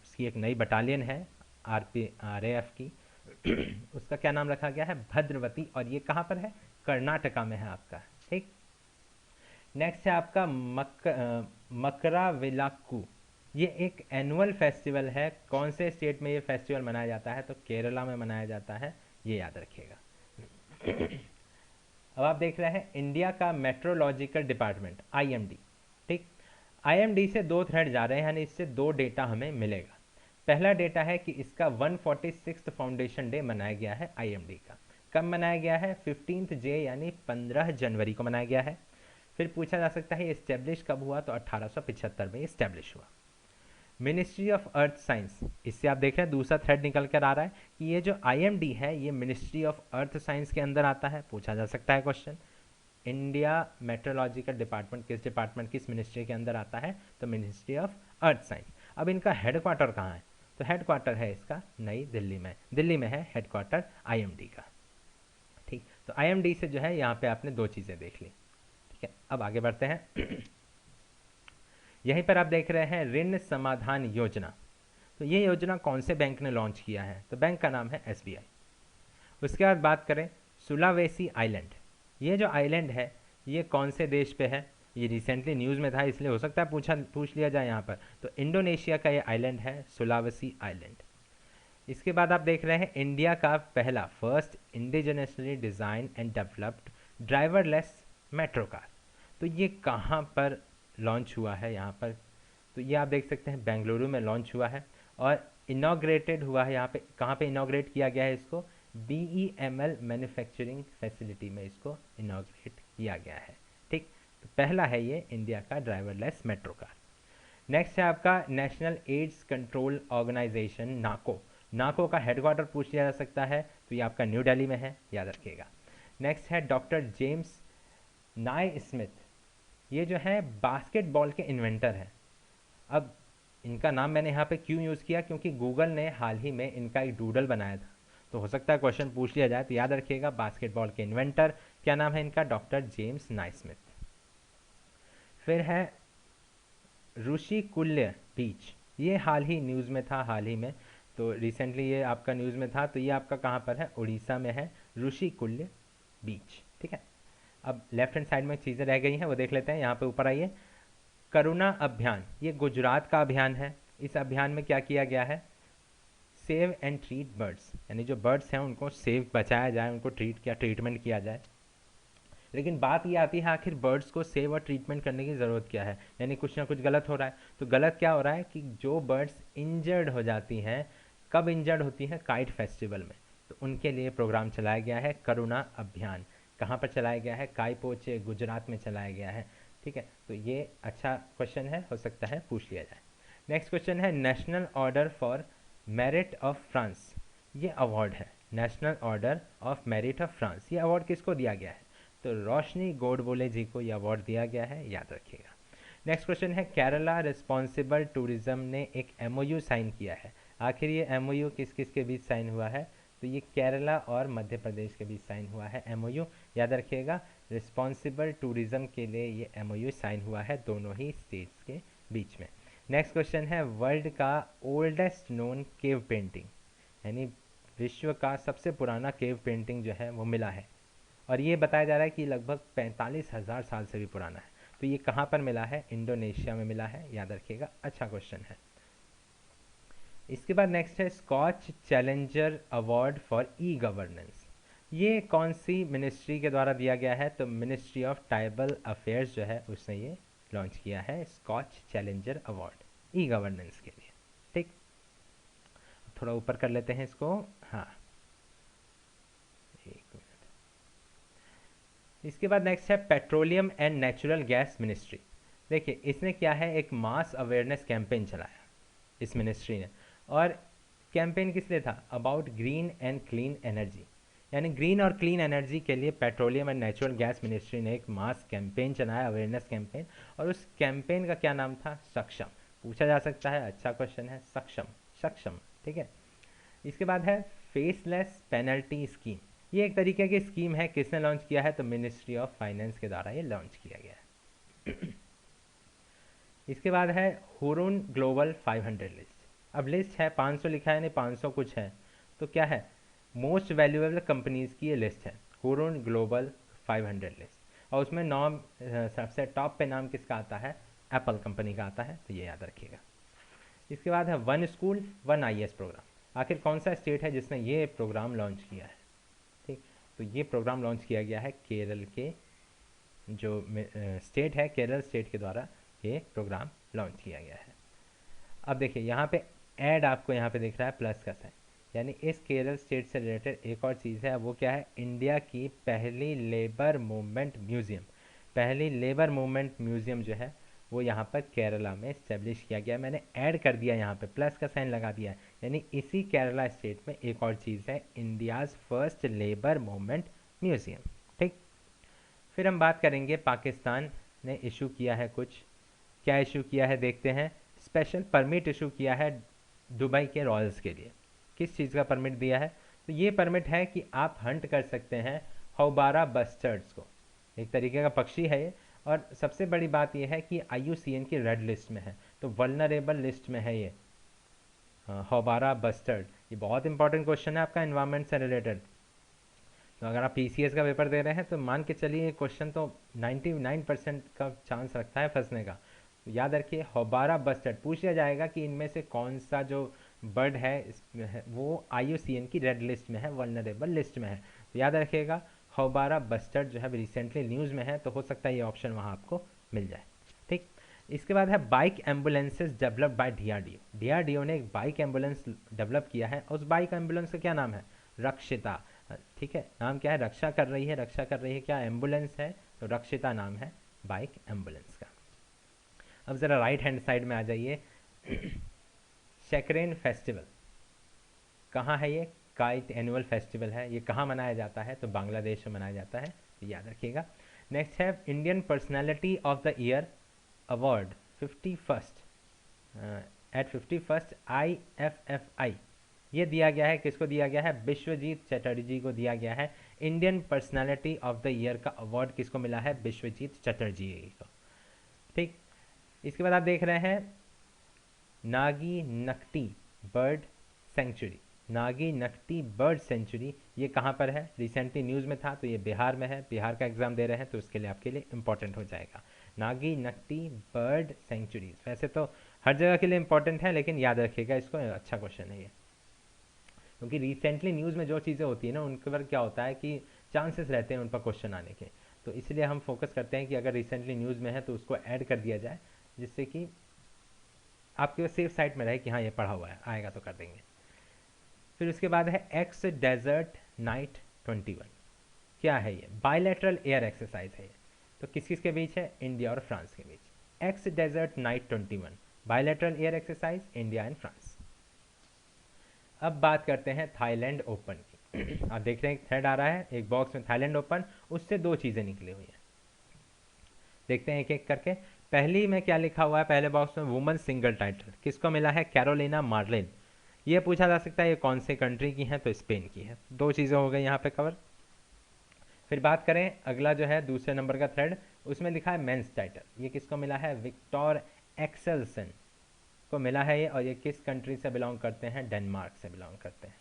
उसकी एक नई बटालियन है RAF की, उसका क्या नाम रखा गया है? भद्रवती। और ये कहाँ पर है? कर्नाटका में है आपका। ठीक, नेक्स्ट है आपका मकराविलाक्कू। ये एक एनुअल फेस्टिवल है। कौन से स्टेट में ये फेस्टिवल मनाया जाता है? तो केरला में मनाया जाता है, ये याद रखिएगा। अब आप देख रहे हैं इंडिया का मेट्रोलॉजिकल डिपार्टमेंट IMD। ठीक, IMD से 2 थ्रेड जा रहे हैं, यानी इससे 2 डेटा हमें मिलेगा। पहला डेटा है कि इसका 146 फाउंडेशन डे मनाया गया है IMD का। कब मनाया गया है? 15 J यानी 15 जनवरी को मनाया गया है। फिर पूछा जा सकता है ये इस्टेब्लिश कब हुआ? तो 1875 में इस्टेब्लिश हुआ। मिनिस्ट्री ऑफ अर्थ साइंस, इससे आप देख रहे हैं दूसरा थ्रेड निकल कर आ रहा है कि ये जो IMD है ये मिनिस्ट्री ऑफ अर्थ साइंस के अंदर आता है। पूछा जा सकता है क्वेश्चन, इंडिया मेट्रोलॉजिकल डिपार्टमेंट किस डिपार्टमेंट, किस मिनिस्ट्री के अंदर आता है? तो मिनिस्ट्री ऑफ अर्थ साइंस। अब इनका हेडक्वार्टर कहाँ है? तो हेडक्वार्टर है इसका नई दिल्ली में, दिल्ली में है हेडक्वार्टर IMD का। ठीक, तो IMD से जो है यहाँ पे आपने 2 चीज़ें देख ली। ठीक है, अब आगे बढ़ते हैं। यहीं पर आप देख रहे हैं ऋण समाधान योजना। तो ये योजना कौन से बैंक ने लॉन्च किया है? तो बैंक का नाम है SBI। उसके बाद बात करें सुलावेसी आइलैंड। ये जो आइलैंड है ये कौन से देश पे है? ये रिसेंटली न्यूज़ में था, इसलिए हो सकता है पूछ लिया जाए यहाँ पर। तो इंडोनेशिया का ये आइलैंड है सुलावेसी आइलैंड। इसके बाद आप देख रहे हैं इंडिया का पहला first indigenously design and developed driverless metro car. तो ये कहाँ पर लॉन्च हुआ है? यहाँ पर तो ये आप देख सकते हैं बेंगलुरु में लॉन्च हुआ है और इनॉग्रेटेड हुआ है। यहाँ पे कहाँ पे इनॉग्रेट किया गया है इसको? BEML मैन्युफैक्चरिंग फैसिलिटी में इसको इनॉग्रेट किया गया है। ठीक, तो पहला है ये इंडिया का ड्राइवरलेस मेट्रो कार। नेक्स्ट है आपका नेशनल एड्स कंट्रोल ऑर्गेनाइजेशन नाको। नाको का हेडक्वार्टर पूछ लिया जा सकता है, तो ये आपका न्यू दिल्ली में है, याद रखिएगा। नेक्स्ट है डॉक्टर जेम्स नाई स्मिथ। ये जो है बास्केटबॉल के इन्वेंटर हैं। अब इनका नाम मैंने यहाँ पे क्यों यूज़ किया, क्योंकि गूगल ने हाल ही में इनका एक डूडल बनाया था, तो हो सकता है क्वेश्चन पूछ लिया जाए, तो याद रखिएगा बास्केटबॉल के इन्वेंटर क्या नाम है इनका, डॉक्टर जेम्स नाइस्मिथ। फिर है ऋषिकुल्य बीच। ये हाल ही न्यूज़ में था, हाल ही में, तो रिसेंटली ये आपका न्यूज़ में था, तो ये आपका कहाँ पर है, उड़ीसा में है ऋषिकुल्य बीच। ठीक है, अब लेफ्ट हैंड साइड में चीज़ें रह गई हैं वो देख लेते हैं। यहाँ पे ऊपर आइए, करुणा अभियान, ये गुजरात का अभियान है। इस अभियान में क्या किया गया है, सेव एंड ट्रीट बर्ड्स, यानी जो बर्ड्स हैं उनको सेव, बचाया जाए, उनको ट्रीटमेंट किया जाए। लेकिन बात ये आती है आखिर बर्ड्स को सेव और ट्रीटमेंट करने की ज़रूरत क्या है, यानी कुछ ना कुछ गलत हो रहा है। तो गलत क्या हो रहा है कि जो बर्ड्स इंजर्ड हो जाती हैं, कब इंजर्ड होती हैं, काइट फेस्टिवल में, तो उनके लिए प्रोग्राम चलाया गया है करुणा अभियान। कहाँ पर चलाया गया है, कायपोचे गुजरात में चलाया गया है। ठीक है, तो ये अच्छा क्वेश्चन है, हो सकता है पूछ लिया जाए। नेक्स्ट क्वेश्चन है national order for merit of France. ये अवार्ड है national order of merit of France. ये अवार्ड किसको दिया गया है, तो रोशनी गोडबोले जी को ये अवार्ड दिया गया है, याद रखिएगा। नेक्स्ट क्वेश्चन है केरला रिस्पॉन्सिबल टूरिज्म ने एक एमओयू साइन किया है। आखिर ये एमओयू किस किस के बीच साइन हुआ है, तो ये केरला और मध्य प्रदेश के बीच साइन हुआ है एमओयू, याद रखिएगा। रिस्पॉन्सिबल टूरिज्म के लिए ये एमओयू साइन हुआ है दोनों ही स्टेट्स के बीच में। नेक्स्ट क्वेश्चन है वर्ल्ड का ओल्डेस्ट नोन केव पेंटिंग, यानी विश्व का सबसे पुराना केव पेंटिंग जो है वो मिला है, और ये बताया जा रहा है कि लगभग 45,000 साल से भी पुराना है। तो ये कहाँ पर मिला है, इंडोनेशिया में मिला है, याद रखिएगा, अच्छा क्वेश्चन है। इसके बाद नेक्स्ट है Skoch challenger award for e governance. ये कौन सी मिनिस्ट्री के द्वारा दिया गया है, तो मिनिस्ट्री ऑफ ट्राइबल अफेयर्स जो है उसने ये लॉन्च किया है Skoch challenger award e governance के लिए। ठीक, थोड़ा ऊपर कर लेते हैं इसको। हाँ, एक मिनट। इसके बाद नेक्स्ट है petroleum and natural gas ministry. देखिए इसने क्या है, एक मास अवेयरनेस कैंपेन चलाया इस मिनिस्ट्री ने, और कैंपेन किस लिए था, about green and clean energy, यानी ग्रीन और क्लीन एनर्जी के लिए petroleum and natural gas ministry ने एक मास कैंपेन चलाया, अवेयरनेस कैंपेन, और उस कैंपेन का क्या नाम था, सक्षम। पूछा जा सकता है, अच्छा क्वेश्चन है, सक्षम, सक्षम। ठीक है, इसके बाद है फेसलेस पेनल्टी स्कीम। ये एक तरीके की स्कीम है, किसने लॉन्च किया है, तो मिनिस्ट्री ऑफ फाइनेंस के द्वारा ये लॉन्च किया गया है। इसके बाद है हुरुन ग्लोबल 500 लिस्ट। अब लिस्ट है 500 लिखा है, नहीं 500 कुछ है, तो क्या है, मोस्ट वैल्यूएबल कंपनीज की ये लिस्ट है, हुरुन ग्लोबल 500 लिस्ट, और उसमें नाम सबसे टॉप पे नाम किसका आता है, एप्पल कंपनी का आता है, तो ये याद रखिएगा। इसके बाद है one school one IAS program. आखिर कौन सा स्टेट है जिसने ये प्रोग्राम लॉन्च किया है, ठीक, तो ये प्रोग्राम लॉन्च किया गया है केरल के, जो स्टेट है केरल स्टेट के द्वारा ये प्रोग्राम लॉन्च किया गया है। अब देखिए यहाँ पे ऐड आपको यहाँ पे दिख रहा है प्लस का साइन, यानी इस केरल स्टेट से रिलेटेड एक और चीज़ है, वो क्या है, इंडिया की पहली लेबर मूवमेंट म्यूज़ियम। पहली लेबर मूवमेंट म्यूज़ियम जो है वो यहाँ पर केरला में इस्टेब्लिश किया गया। मैंने ऐड कर दिया, यहाँ पे प्लस का साइन लगा दिया है, यानी इसी केरला स्टेट में एक और चीज़ है, India's first labour movement museum. ठीक, फिर हम बात करेंगे पाकिस्तान ने इशू किया है कुछ, क्या इशू किया है देखते हैं। स्पेशल परमिट इशू किया है दुबई के रॉयल्स के लिए। किस चीज़ का परमिट दिया है, तो ये परमिट है कि आप हंट कर सकते हैं हौबारा बस्टर्ड्स को, एक तरीके का पक्षी है ये, और सबसे बड़ी बात यह है कि IUCN की रेड लिस्ट में है, तो वल्नरेबल लिस्ट में है ये हौबारा बस्टर्ड। ये बहुत इंपॉर्टेंट क्वेश्चन है आपका इन्वायरमेंट से रिलेटेड, तो अगर आप PCS का पेपर दे रहे हैं तो मान के चलिए क्वेश्चन तो 99% का चांस रखता है फंसने का। तो याद रखिए हौबारा बस्टर्ड पूछ लिया जाएगा कि इनमें से कौन सा जो बर्ड है इसमें है वो IUCN की रेड लिस्ट में है, वल्नरेबल लिस्ट में है, तो याद रखिएगा हौबारा बस्टर्ड जो है रिसेंटली न्यूज़ में है, तो हो सकता है ये ऑप्शन वहाँ आपको मिल जाए। ठीक, इसके बाद है bike ambulances developed by DRDO। DRDO ने एक बाइक एम्बुलेंस डेवलप किया है, उस बाइक एम्बुलेंस का क्या नाम है, रक्षिता। ठीक है, नाम क्या है, रक्षा कर रही है, रक्षा कर रही है क्या, एम्बुलेंस है, तो रक्षिता नाम है बाइक एम्बुलेंस का। अब ज़रा राइट हैंड साइड में आ जाइए। शैकरेन फेस्टिवल कहाँ है? ये काइट एनुअल फेस्टिवल है। ये कहाँ मनाया जाता है? तो बांग्लादेश में मनाया जाता है, तो याद रखिएगा। नेक्स्ट है Indian personality of the year award 51st at 51st IFFI। ये दिया गया है, किसको दिया गया है? विश्वजीत चटर्जी को दिया गया है। Indian personality of the year का अवार्ड किसको मिला है? विश्वजीत चटर्जी को। ठीक, इसके बाद आप देख रहे हैं Nagi Nakti bird sanctuary. Nagi Nakti bird sanctuary ये कहाँ पर है? रिसेंटली न्यूज़ में था, तो ये बिहार में है। बिहार का एग्जाम दे रहे हैं तो उसके लिए आपके लिए इंपॉर्टेंट हो जाएगा। नागी नकटी बर्ड सेंचुरी वैसे तो हर जगह के लिए इंपॉर्टेंट है, लेकिन याद रखिएगा इसको, अच्छा क्वेश्चन है ये। क्योंकि रिसेंटली न्यूज़ में जो चीज़ें होती है ना, उनके पर क्या होता है कि चांसेस रहते हैं उन पर क्वेश्चन आने के, तो इसलिए हम फोकस करते हैं कि अगर रिसेंटली न्यूज़ में है तो उसको ऐड कर दिया जाए, जिससे कि आपके सेफ साइड में रहे कि हाँ ये पढ़ा हुआ है, आएगा तो कर देंगे। फिर उसके बाद है एक्स डेजर्ट नाइट 21। क्या है ये? बायलैटरल एयर एक्सरसाइज है ये। तो किस किस के बीच है? इंडिया और फ्रांस के बीच। Ex desert knight 21 bilateral air exercise, India and France. अब बात करते हैं थाईलैंड ओपन की। आप देख रहे हैं थ्रेड आ रहा है एक बॉक्स में, थाईलैंड ओपन, उससे दो चीज़ें निकली हुई हैं। देखते हैं एक एक करके। पहली में क्या लिखा हुआ है? पहले बॉक्स में वुमेन सिंगल टाइटल किसको मिला है? Carolina Marin. ये पूछा जा सकता है ये कौन से कंट्री की है? तो स्पेन की है। दो चीज़ें हो गई यहाँ पे कवर। फिर बात करें अगला जो है दूसरे नंबर का थ्रेड, उसमें लिखा है मेंस टाइटल। ये किसको मिला है? विक्टर एक्सेल्सन को मिला है ये, और ये किस कंट्री से बिलोंग करते हैं? डेनमार्क से बिलोंग करते हैं।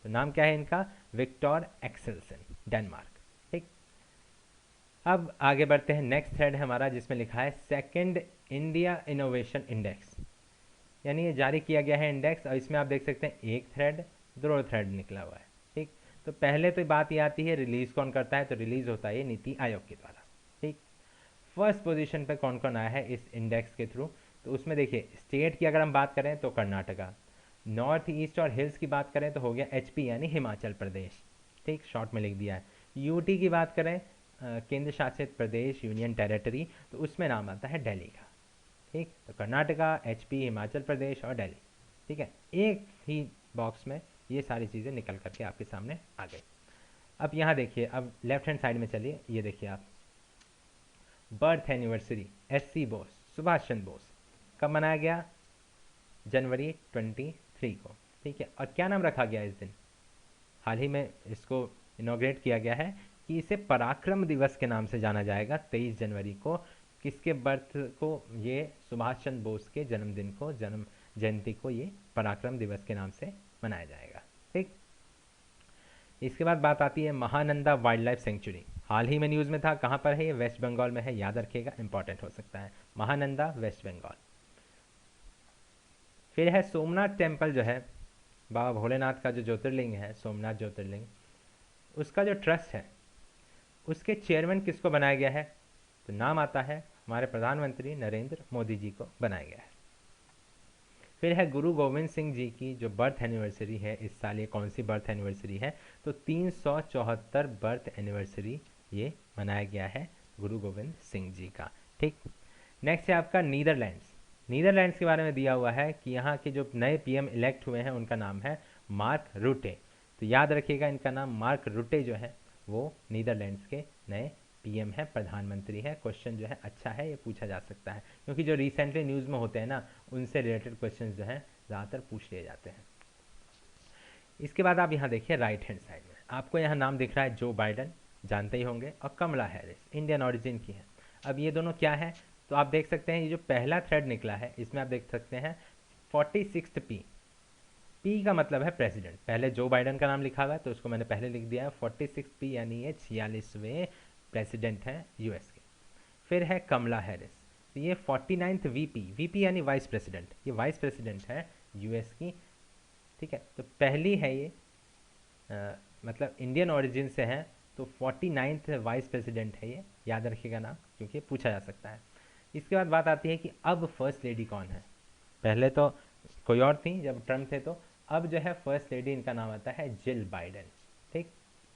तो नाम क्या है इनका? Viktor Axelsen, Denmark. ठीक, अब आगे बढ़ते हैं। नेक्स्ट थ्रेड है हमारा जिसमें लिखा है सेकंड इंडिया इनोवेशन इंडेक्स, यानी ये जारी किया गया है इंडेक्स, और इसमें आप देख सकते हैं एक थ्रेड, दो थ्रेड निकला हुआ है। ठीक, तो पहले तो बात ये आती है रिलीज़ कौन करता है? तो रिलीज़ होता है ये नीति आयोग के द्वारा। ठीक, फर्स्ट पोजीशन पे कौन कौन आया है इस इंडेक्स के थ्रू? तो उसमें देखिए स्टेट की अगर हम बात करें तो कर्नाटका, नॉर्थ ईस्ट और हिल्स की बात करें तो हो गया HP यानी हिमाचल प्रदेश। ठीक, शॉर्ट में लिख दिया है। यूटी की बात करें केंद्र शासित प्रदेश, यूनियन टेरिटरी, तो उसमें नाम आता है दिल्ली का। ठीक, तो कर्नाटका, HP, हिमाचल प्रदेश और दिल्ली। ठीक है, एक ही बॉक्स में ये सारी चीज़ें निकल करके आपके सामने आ गई। अब यहाँ देखिए, अब लेफ्ट हैंड साइड में चलिए, ये देखिए आप, birth anniversary SC Bose, Subhash Chandra Bose, कब मनाया गया? जनवरी 23 को। ठीक है, और क्या नाम रखा गया इस दिन? हाल ही में इसको इनॉग्रेट किया गया है कि इसे पराक्रम दिवस के नाम से जाना जाएगा। 23 जनवरी को किसके बर्थ को? ये सुभाष चंद्र बोस के जन्मदिन को, जन्म जयंती को ये पराक्रम दिवस के नाम से मनाया जाएगा। ठीक, इसके बाद बात आती है महानंदा वाइल्ड लाइफ सेंचुरी। हाल ही में न्यूज़ में था, कहाँ पर है ये? वेस्ट बंगाल में है, याद रखिएगा, इंपॉर्टेंट हो सकता है। महानंदा वेस्ट बंगाल। फिर है सोमनाथ टेम्पल जो है, बाबा भोलेनाथ का जो ज्योतिर्लिंग है, सोमनाथ ज्योतिर्लिंग, उसका जो ट्रस्ट है उसके चेयरमैन किसको बनाया गया है? तो नाम आता है हमारे प्रधानमंत्री नरेंद्र मोदी जी को बनाया गया है। फिर है गुरु गोविंद सिंह जी की जो बर्थ एनिवर्सरी है इस साल, ये कौन सी बर्थ एनिवर्सरी है? तो 374 बर्थ एनिवर्सरी ये मनाया गया है गुरु गोविंद सिंह जी का। ठीक, नेक्स्ट है आपका नीदरलैंड्स। नीदरलैंड्स के बारे में दिया हुआ है कि यहाँ के जो नए PM इलेक्ट हुए हैं उनका नाम है मार्क रूटे। तो याद रखिएगा इनका नाम मार्क रूटे जो है वो नीदरलैंड्स के नए PM है, प्रधानमंत्री है। क्वेश्चन जो है अच्छा है, ये पूछा जा सकता है, क्योंकि जो रिसेंटली न्यूज़ में होते हैं ना उनसे रिलेटेड क्वेश्चन जो है ज़्यादातर पूछ लिए जाते हैं। इसके बाद आप यहाँ देखिए राइट हैंड साइड में आपको यहाँ नाम दिख रहा है जो बाइडन, जानते ही होंगे, और कमला हैरिस, इंडियन ओरिजिन की है। अब ये दोनों क्या है? तो आप देख सकते हैं ये जो पहला थ्रेड निकला है इसमें आप देख सकते हैं 46th P का मतलब है प्रेसिडेंट। पहले जो बाइडन का नाम लिखा हुआ है तो उसको मैंने पहले लिख दिया है। 46 P यानी ये 46वें प्रेसिडेंट हैं US के। फिर है कमला हैरिस, तो ये 49th VP यानी वाइस प्रेसिडेंट, ये वाइस प्रेसिडेंट है US की। ठीक है, तो पहली है ये मतलब इंडियन ओरिजिन से है, तो 49th वाइस प्रेसिडेंट है ये, याद रखिएगा नाम, क्योंकि पूछा जा सकता है। इसके बाद बात आती है कि अब फर्स्ट लेडी कौन है? पहले तो कोई और थी जब ट्रम्प थे, तो अब जो है फर्स्ट लेडी इनका नाम आता है जिल बाइडन। ठीक,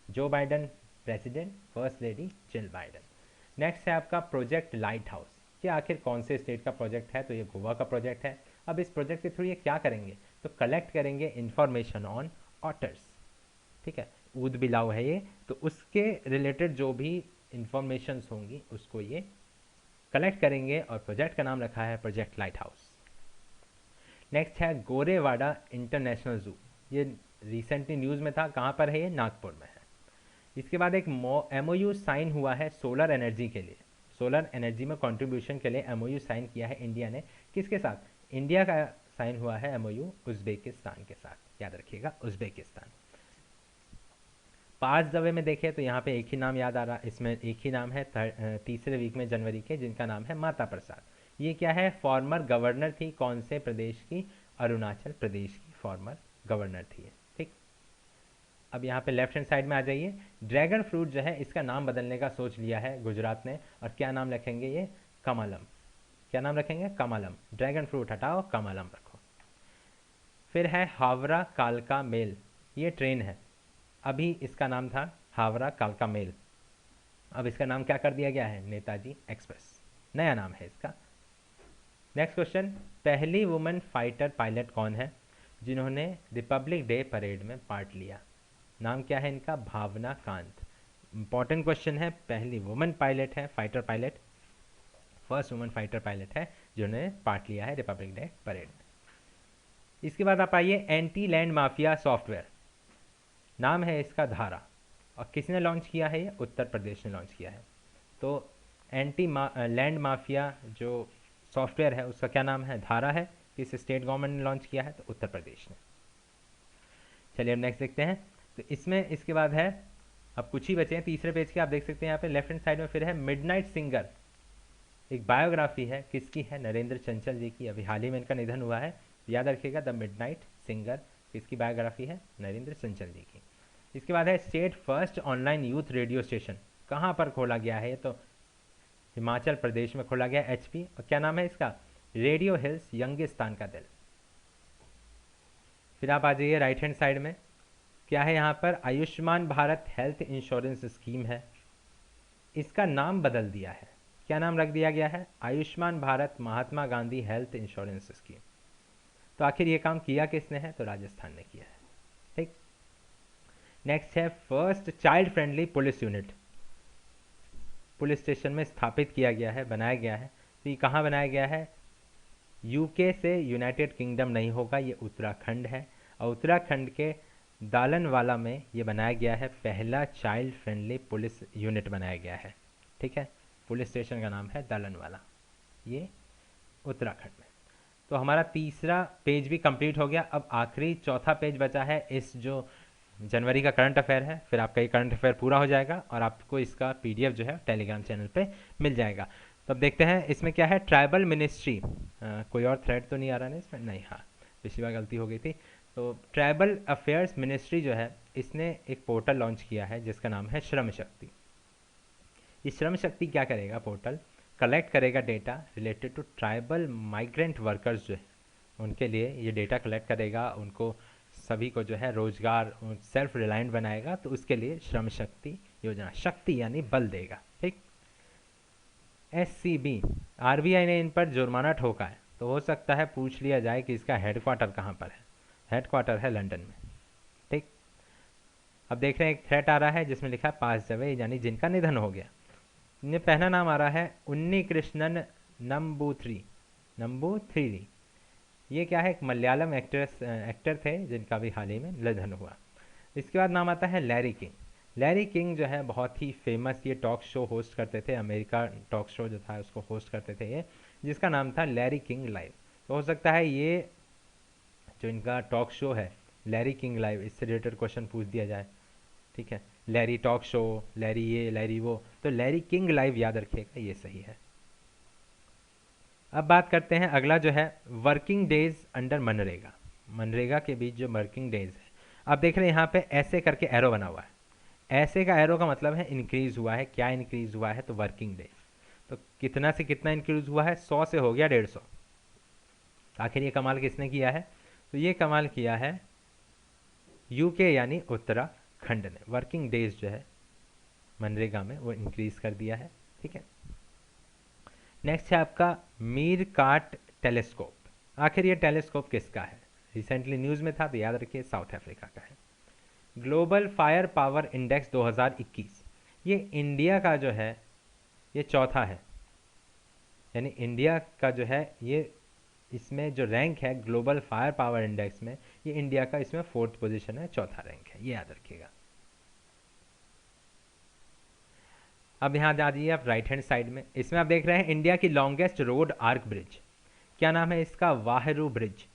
जो Biden president, first lady Jill Biden. Next है आपका प्रोजेक्ट लाइट हाउस। कि आखिर कौन से स्टेट का प्रोजेक्ट है, तो ये गोवा का प्रोजेक्ट है। अब इस प्रोजेक्ट के थ्रू ये क्या करेंगे, तो कलेक्ट करेंगे इंफॉर्मेशन ऑन ऑटर्स, ठीक है, ऊद बिलाव है ये, तो उसके रिलेटेड जो भी इंफॉर्मेशंस होंगी उसको ये कलेक्ट करेंगे, और प्रोजेक्ट का नाम रखा है प्रोजेक्ट लाइट हाउस। नेक्स्ट है गोरेवाड़ा इंटरनेशनल ज़ू, ये रिसेंटली न्यूज़ में था, कहाँ पर है ये, नागपुर में है। इसके बाद एक MOU साइन हुआ है सोलर एनर्जी के लिए, सोलर एनर्जी में कंट्रीब्यूशन के लिए MOU साइन किया है इंडिया ने, किसके साथ, इंडिया का साइन हुआ है MOU उज्बेकिस्तान के साथ, याद रखिएगा उज्बेकिस्तान। पास दवे में देखें तो यहाँ पे एक ही नाम याद आ रहा, इसमें एक ही नाम है तीसरे वीक में जनवरी के, जिनका नाम है माता प्रसाद। ये क्या है, फॉर्मर गवर्नर थी, कौन से प्रदेश की, अरुणाचल प्रदेश की फॉर्मर गवर्नर थी, ठीक। अब यहाँ पे लेफ्ट हैंड साइड में आ जाइए, ड्रैगन फ्रूट जो है इसका नाम बदलने का सोच लिया है गुजरात ने, और क्या नाम रखेंगे ये, कमलम, क्या नाम रखेंगे, कमलम, ड्रैगन फ्रूट हटाओ कमलम रखो। फिर है हावड़ा कालका मेल, ये ट्रेन है, अभी इसका नाम था हावड़ा कालका मेल, अब इसका नाम क्या कर दिया गया है, नेताजी एक्सप्रेस, नया नाम है इसका। नेक्स्ट क्वेश्चन, पहली वुमेन फाइटर पायलट कौन है जिन्होंने रिपब्लिक डे परेड में पार्ट लिया, नाम क्या है इनका, भावना कांत। इंपॉर्टेंट क्वेश्चन है, पहली वुमेन पायलट है, fighter pilot, first women fighter pilot है जिन्होंने पार्ट लिया है रिपब्लिक डे परेड में। इसके बाद आप आइए, एंटी लैंड माफिया सॉफ्टवेयर, नाम है इसका धारा, और किसने लॉन्च किया है ये, उत्तर प्रदेश ने लॉन्च किया है। तो एंटी लैंड माफिया जो सॉफ्टवेयर है उसका क्या नाम है, धारा है, किस स्टेट गवर्नमेंट ने लॉन्च किया है, तो उत्तर प्रदेश ने। चलिए अब नेक्स्ट देखते हैं, तो इसमें इसके बाद है, अब कुछ ही बचे हैं तीसरे पेज के, आप देख सकते हैं यहाँ पे लेफ्ट हैंड साइड में, फिर है मिडनाइट सिंगर, एक बायोग्राफी है, किसकी है, नरेंद्र चंचल जी की, अभी हाल ही में इनका निधन हुआ है, याद रखिएगा, द मिडनाइट सिंगर, किसकी बायोग्राफी है, नरेंद्र चंचल जी की। इसके बाद है state first online youth radio station, कहाँ पर खोला गया है, तो हिमाचल प्रदेश में खोला गया, HP, और क्या नाम है इसका, रेडियो हिल्स यंगिस्तान का दिल। फिर आप आ जाइए राइट हैंड साइड में, क्या है यहाँ पर, Ayushman Bharat health insurance scheme है, इसका नाम बदल दिया है, क्या नाम रख दिया गया है, Ayushman Bharat Mahatma Gandhi health insurance scheme. तो आखिर ये काम किया किसने है, तो राजस्थान ने किया है, ठीक। नेक्स्ट है first child friendly police unit, police station में स्थापित किया गया है, बनाया गया है, तो ये कहाँ बनाया गया है, UK से यूनाइटेड किंगडम नहीं होगा, ये उत्तराखंड है, और उत्तराखंड के दालनवाला में ये बनाया गया है, पहला चाइल्ड फ्रेंडली पुलिस यूनिट बनाया गया है, ठीक है, पुलिस स्टेशन का नाम है दालनवाला, ये उत्तराखंड में। तो हमारा तीसरा पेज भी कंप्लीट हो गया, अब आखिरी चौथा पेज बचा है, इस जो जनवरी का करंट अफेयर है, फिर आपका ये करंट अफेयर पूरा हो जाएगा, और आपको इसका PDF जो है टेलीग्राम चैनल पे मिल जाएगा। तो अब देखते हैं इसमें क्या है, ट्राइबल मिनिस्ट्री, कोई और थ्रेड तो नहीं आ रहा है इसमें, नहीं, हाँ पिछली बार गलती हो गई थी। तो ट्राइबल अफेयर्स मिनिस्ट्री जो है इसने एक पोर्टल लॉन्च किया है जिसका नाम है श्रम शक्ति। ये श्रम शक्ति क्या करेगा, पोर्टल कलेक्ट करेगा data related to tribal migrant workers जो है उनके लिए ये डेटा कलेक्ट करेगा, उनको सभी को जो है रोजगार, सेल्फ रिलायंट बनाएगा, तो उसके लिए श्रम शक्ति योजना, शक्ति यानी बल देगा, ठीक। SCB, RBI ने इन पर जुर्माना ठोका है, तो हो सकता है पूछ लिया जाए कि इसका हेडक्वार्टर कहाँ पर है, हेडक्वार्टर है लंदन में, ठीक। अब देख रहे हैं एक थ्रेट आ रहा है जिसमें लिखा है पास अवे, यानी जिनका निधन हो गया। इनमें पहला नाम आ रहा है उन्नी कृष्णन नंबूथ्री, ये क्या है, एक मलयालम एक्टर थे जिनका भी हाल ही में निधन हुआ। इसके बाद नाम आता है लैरी किंग, लैरी किंग जो है बहुत ही फेमस, ये टॉक शो होस्ट करते थे, अमेरिका टॉक शो जो था उसको होस्ट करते थे ये, जिसका नाम था लैरी किंग लाइव। तो हो सकता है ये जो इनका टॉक शो है लैरी किंग लाइव, इससे रिलेटेड क्वेश्चन पूछ दिया जाए, ठीक है, लैरी टॉक शो, लैरी ये लैरी वो, तो लैरी किंग लाइव याद रखिएगा, ये सही है। अब बात करते हैं अगला जो है working days under MNREGA, MNREGA के बीच जो वर्किंग डेज है, आप देख रहे हैं यहाँ पे ऐसे करके एरो बना हुआ है, ऐसे का एरो का मतलब है इंक्रीज हुआ है, क्या इंक्रीज हुआ है, तो वर्किंग डेज, तो कितना से कितना इंक्रीज हुआ है, 100 से हो गया 150। आखिर ये कमाल किसने किया है, तो ये कमाल किया है UK यानी उत्तराखंड ने, वर्किंग डेज जो है मनरेगा में वो इंक्रीज कर दिया है, ठीक है। नेक्स्ट है आपका मीरकाट टेलीस्कोप। आखिर ये टेलीस्कोप किसका है? रिसेंटली न्यूज़ में था तो याद रखिए, साउथ अफ्रीका का है। ग्लोबल फायर पावर इंडेक्स 2021, ये इंडिया का जो है ये चौथा है, यानी इंडिया का जो है ये इसमें जो रैंक है ग्लोबल फायर पावर इंडेक्स में, ये इंडिया का इसमें 4th पोजीशन है, चौथा रैंक है, ये याद रखिएगा। अब यहाँ जा जाइए आप राइट हैंड साइड में, इसमें आप देख रहे हैं इंडिया की लॉन्गेस्ट रोड आर्क ब्रिज, क्या नाम है इसका? वाहेरू ब्रिज।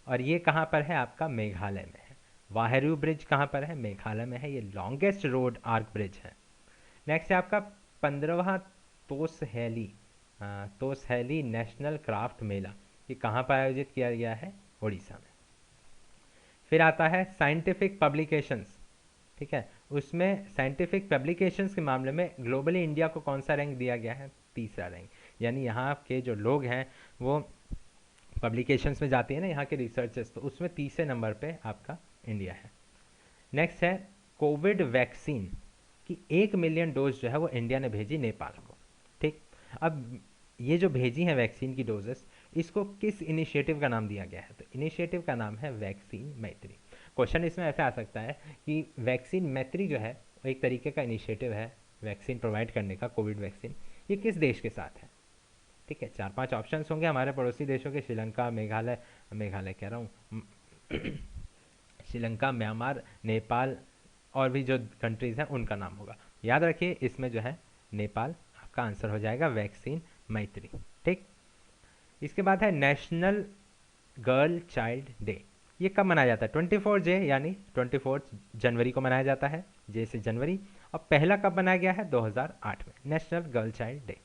और ये कहाँ पर है? आपका मेघालय में है। वाहेरू ब्रिज कहाँ पर है? मेघालय में है। ये लॉन्गेस्ट रोड आर्क ब्रिज है। नेक्स्ट है आपका 15वां तोसहैली तोसहैली नेशनल क्राफ्ट मेला, ये कहाँ पर आयोजित किया गया है? उड़ीसा में। फिर आता है साइंटिफिक पब्लिकेशंस, ठीक है, उसमें साइंटिफिक पब्लिकेशंस के मामले में ग्लोबली इंडिया को कौन सा रैंक दिया गया है? तीसरा रैंक। यानी यहाँ के जो लोग हैं वो पब्लिकेशंस में जाते हैं ना, यहाँ के रिसर्चर्स, तो उसमें तीसरे नंबर पे आपका इंडिया है। नेक्स्ट है कोविड वैक्सीन की 1 मिलियन डोज जो है वो इंडिया ने भेजी नेपाल को। ठीक, अब ये जो भेजी है वैक्सीन की डोजेस, इसको किस इनिशिएटिव का नाम दिया गया है? तो इनिशिएटिव का नाम है वैक्सीन मैत्री। क्वेश्चन इसमें ऐसे आ सकता है कि वैक्सीन मैत्री जो है वो एक तरीके का इनिशिएटिव है वैक्सीन प्रोवाइड करने का, कोविड वैक्सीन, ये किस देश के साथ है? ठीक है, 4-5 ऑप्शंस होंगे हमारे पड़ोसी देशों के, श्रीलंका, मेघालय, मेघालय कह रहा हूँ श्रीलंका, म्यांमार, नेपाल और भी जो कंट्रीज़ हैं उनका नाम होगा। याद रखिए इसमें जो है नेपाल आपका आंसर हो जाएगा, वैक्सीन मैत्री। ठीक, इसके बाद है नेशनल गर्ल चाइल्ड डे, ये कब मनाया जाता है? 24 यानी 24 जनवरी को मनाया जाता है, जे से जनवरी। और पहला कब मनाया गया है? 2008 में, नेशनल गर्ल चाइल्ड डे।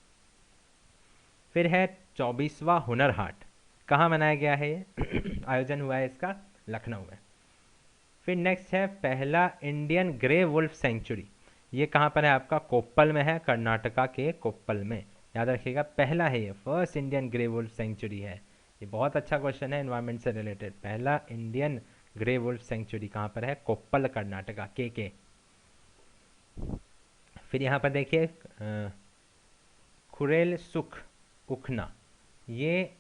फिर है 24वां हुनर हाट, कहाँ मनाया गया है ये? आयोजन हुआ है इसका लखनऊ में। फिर नेक्स्ट है पहला इंडियन ग्रे वुल्फ सेंचुरी, ये कहाँ पर है आपका? कोप्पल में है, कर्नाटका के कोप्पल में। याद रखिएगा पहला है ये, first Indian grey wolf sanctuary है। ये बहुत अच्छा क्वेश्चन है एनवायरनमेंट से रिलेटेड। पहला इंडियन ग्रे वुल्फ सेंचुरी कहाँ पर है? कोप्पल, कर्नाटका के। फिर यहाँ पर देखिए खुरेल सुख उखना, ये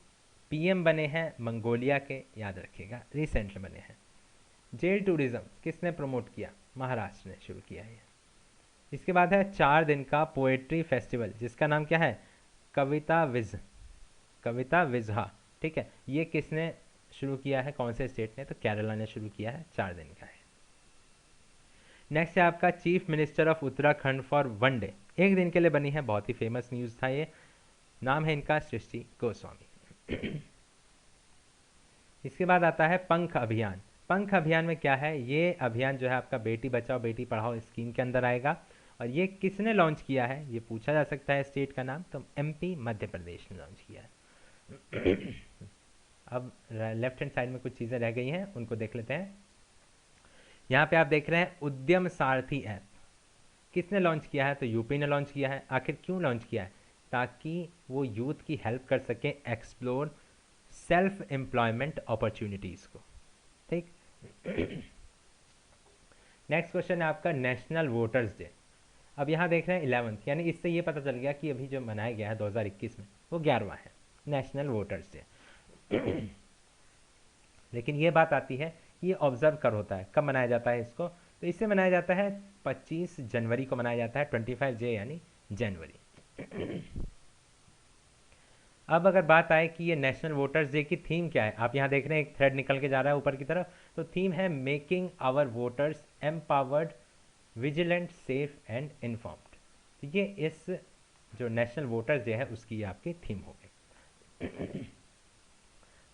पीएम बने हैं मंगोलिया के, याद रखिएगा, रिसेंटली बने हैं। जेल टूरिज्म किसने प्रमोट किया? महाराष्ट्र ने शुरू किया है। इसके बाद है 4 दिन का पोएट्री फेस्टिवल, जिसका नाम क्या है? कविता विजहा। ठीक है, ये किसने शुरू किया है? कौन से स्टेट ने? तो केरला ने शुरू किया है, 4 दिन का है। नेक्स्ट है आपका chief minister of Uttarakhand for 1 day, एक दिन के लिए बनी है, बहुत ही फेमस न्यूज़ था ये। नाम है इनका सृष्टि गोस्वामी। इसके बाद आता है पंख अभियान। पंख अभियान में क्या है? ये अभियान जो है आपका बेटी बचाओ बेटी पढ़ाओ स्कीम के अंदर आएगा। और ये किसने लॉन्च किया है? ये पूछा जा सकता है स्टेट का नाम, तो एमपी, मध्य प्रदेश ने लॉन्च किया है। अब लेफ्ट हैंड साइड में कुछ चीज़ें रह गई हैं, उनको देख लेते हैं। यहाँ पे आप देख रहे हैं उद्यम सारथी ऐप, किसने लॉन्च किया है? तो यूपी ने लॉन्च किया है। आखिर क्यों लॉन्च किया है? ताकि वो यूथ की हेल्प कर सके एक्सप्लोर सेल्फ एम्प्लॉयमेंट अपॉर्चुनिटीज़ को। ठीक, नेक्स्ट क्वेश्चन है आपका नेशनल वोटर्स डे। अब यहाँ देख रहे हैं 11th, यानी इससे ये पता चल गया कि अभी जो मनाया गया है 2021 में वो 11वां है, नेशनल वोटर्स डे। लेकिन ये बात आती है कि ये ऑब्जर्व कर होता है, कब मनाया जाता है इसको? तो इससे मनाया जाता है 25 जनवरी को मनाया जाता है, 25 यानी जनवरी। अब अगर बात आए कि ये नेशनल वोटर्स डे की थीम क्या है, आप यहाँ देख रहे हैं एक थ्रेड निकल के जा रहा है ऊपर की तरफ, तो थीम है making our voters empowered, vigilant, safe and informed. तो ये इस जो नेशनल वोटर्स डे है उसकी आपकी थीम हो गई।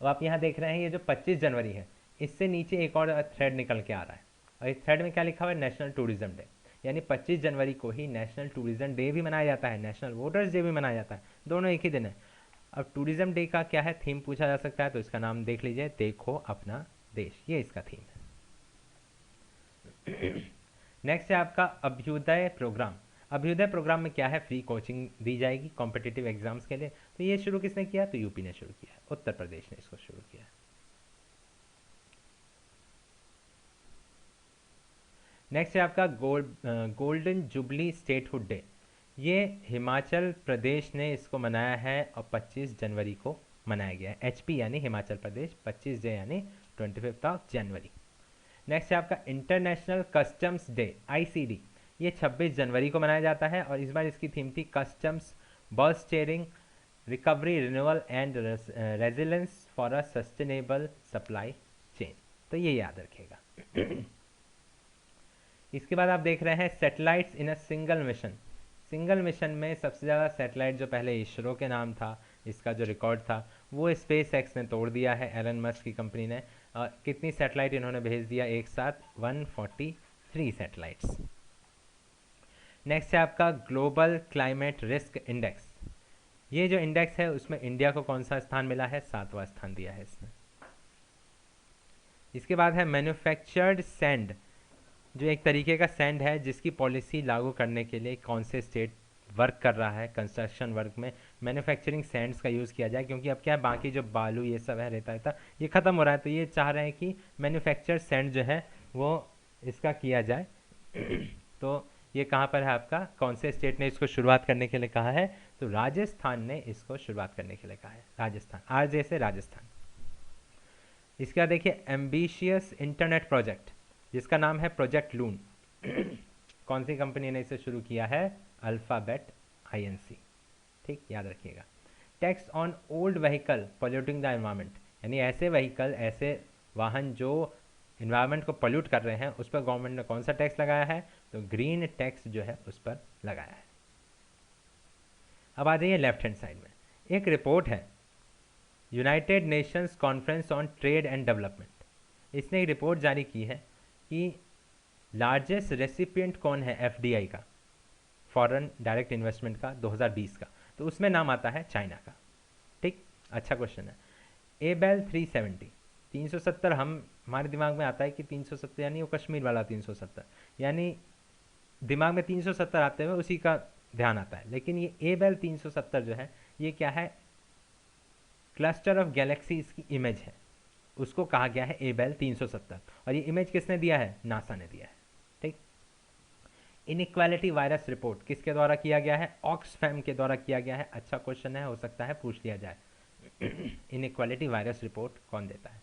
अब आप यहाँ देख रहे हैं ये जो 25 जनवरी है, इससे नीचे एक और थ्रेड निकल के आ रहा है, और इस थ्रेड में क्या लिखा हुआ है? National tourism day. यानी 25 जनवरी को ही नेशनल टूरिज्म डे भी मनाया जाता है, नेशनल वोटर्स डे भी मनाया जाता है, दोनों एक ही दिन है। अब टूरिज्म डे का क्या है थीम पूछा जा सकता है, तो इसका नाम देख लीजिए, देखो अपना देश, ये इसका थीम है। नेक्स्ट है आपका अभ्युदय प्रोग्राम। अभ्युदय प्रोग्राम में क्या है? फ्री कोचिंग दी जाएगी कॉम्पिटिटिव एग्जाम्स के लिए। तो ये शुरू किसने किया? तो यूपी ने शुरू किया, उत्तर प्रदेश ने इसको शुरू किया। नेक्स्ट है आपका गोल्डन जुबली स्टेटहुड डे। ये हिमाचल प्रदेश ने इसको मनाया है और 25 जनवरी को मनाया गया है। HP यानी हिमाचल प्रदेश, 25 डे यानी 25 जनवरी। नेक्स्ट है आपका इंटरनेशनल कस्टम्स डे, ICD। ये 26 जनवरी को मनाया जाता है और इस बार इसकी थीम थी customs ball steering recovery renewal and resilience for a sustainable supply chain. तो ये याद रखिएगा। इसके बाद आप देख रहे हैं satellites in a single mission. Single mission में सबसे ज़्यादा सैटेलाइट जो पहले इसरो के नाम था, इसका जो रिकॉर्ड था वो स्पेस एक्स ने तोड़ दिया है, एलन मस्क की कंपनी ने। कितनी सैटेलाइट इन्होंने भेज दिया एक साथ? 143 सैटेलाइट्स। नेक्स्ट है आपका ग्लोबल क्लाइमेट रिस्क इंडेक्स। ये जो इंडेक्स है उसमें इंडिया को कौन सा स्थान मिला है? 7वां स्थान दिया है इसने। इसके बाद है मैन्युफैक्चर्ड सैंड, जो एक तरीके का सैंड है जिसकी पॉलिसी लागू करने के लिए कौन से स्टेट वर्क कर रहा है कंस्ट्रक्शन वर्क में मैन्युफैक्चरिंग सैंड्स का यूज़ किया जाए, क्योंकि अब क्या है बाकी जो बालू ये सब है रहता ये ख़त्म हो रहा है, तो ये चाह रहे हैं कि मैन्युफैक्चर सैंड जो है वो इसका किया जाए। तो ये कहाँ पर है आपका? कौन से स्टेट ने इसको शुरुआत करने के लिए कहा है? तो राजस्थान ने इसको शुरुआत करने के लिए कहा है। राजस्थान, आज जैसे राजस्थान। इसके बाद देखिए एम्बिशियस इंटरनेट प्रोजेक्ट, जिसका नाम है प्रोजेक्ट लून। कौन सी कंपनी ने इसे शुरू किया है? Alphabet INC। ठीक, याद रखिएगा। Tax on old vehicle polluting the environment, यानी ऐसे व्हीकल, ऐसे वाहन जो इन्वायरमेंट को पॉल्यूट कर रहे हैं उस पर गवर्नमेंट ने कौन सा टैक्स लगाया है? तो ग्रीन टैक्स जो है उस पर लगाया है। अब आ जाइए लेफ्ट हैंड साइड में, एक रिपोर्ट है United Nations conference on trade and development. इसने एक रिपोर्ट जारी की है कि लार्जेस्ट रेसिपिएंट कौन है FDI का, फॉरेन डायरेक्ट इन्वेस्टमेंट का, 2020 का। तो उसमें नाम आता है चाइना का। ठीक, अच्छा क्वेश्चन है। ABEL 370, 370 हमारे दिमाग में आता है कि 370 यानी वो कश्मीर वाला 370, यानी दिमाग में 370 आते हुए उसी का ध्यान आता है, लेकिन ये ABEL 370 जो है ये क्या है? क्लस्टर ऑफ गैलेक्सीज की इमेज है, उसको कहा गया है ABEL 370। और ये इमेज किसने दिया है? नासा ने दिया है। ठीक, इनइक्वालिटी वायरस रिपोर्ट किसके द्वारा किया गया है? ऑक्सफैम के द्वारा किया गया है। अच्छा क्वेश्चन है, हो सकता है पूछ लिया जाए। इनइक्वालिटी वायरस रिपोर्ट कौन देता है?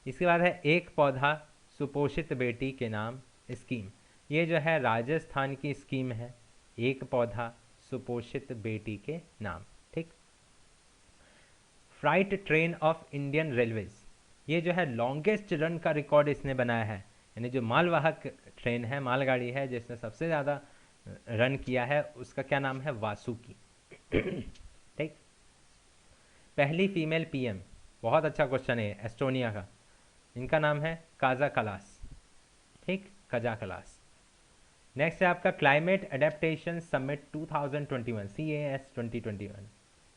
इसके बाद है एक पौधा सुपोषित बेटी के नाम स्कीम। ये जो है राजस्थान की स्कीम है, एक पौधा सुपोषित बेटी के नाम। ठीक, freight train of Indian railways, ये जो है लॉन्गेस्ट रन का रिकॉर्ड इसने बनाया है, यानी जो मालवाहक ट्रेन है, मालगाड़ी है जिसने सबसे ज़्यादा रन किया है, उसका क्या नाम है? वासुकी। ठीक, पहली फीमेल PM, बहुत अच्छा क्वेश्चन है, एस्टोनिया का, इनका नाम है काजा कलास। ठीक, कजा कलास। नेक्स्ट है आपका क्लाइमेट एडेप्टेशन समिट 2021, CAS 2021।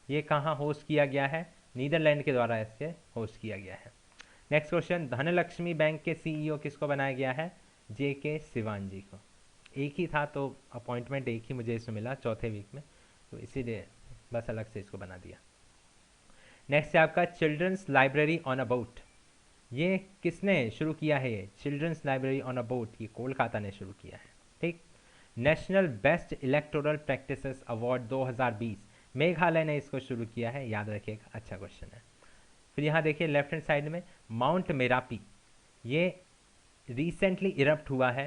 ये कहाँ होस्ट किया गया है? नीदरलैंड के द्वारा इससे होस्ट किया गया है। नेक्स्ट क्वेश्चन, धनलक्ष्मी बैंक के CEO किसको बनाया गया है? JK सिवान जी को। एक ही था तो अपॉइंटमेंट एक ही मुझे इसमें मिला चौथे वीक में, तो इसीलिए बस अलग से इसको बना दिया। नेक्स्ट है आपका children's library on a boat. ये किसने शुरू किया है? ये children's library on a boat ये कोलकाता ने शुरू किया है। ठीक, national best electoral practices award 2020 Meghalaya ने इसको शुरू किया है, याद रखिएगा, अच्छा क्वेश्चन है। फिर यहाँ देखिए लेफ्ट हैंड साइड में माउंट मेरापी, ये रिसेंटली इरप्ट हुआ है,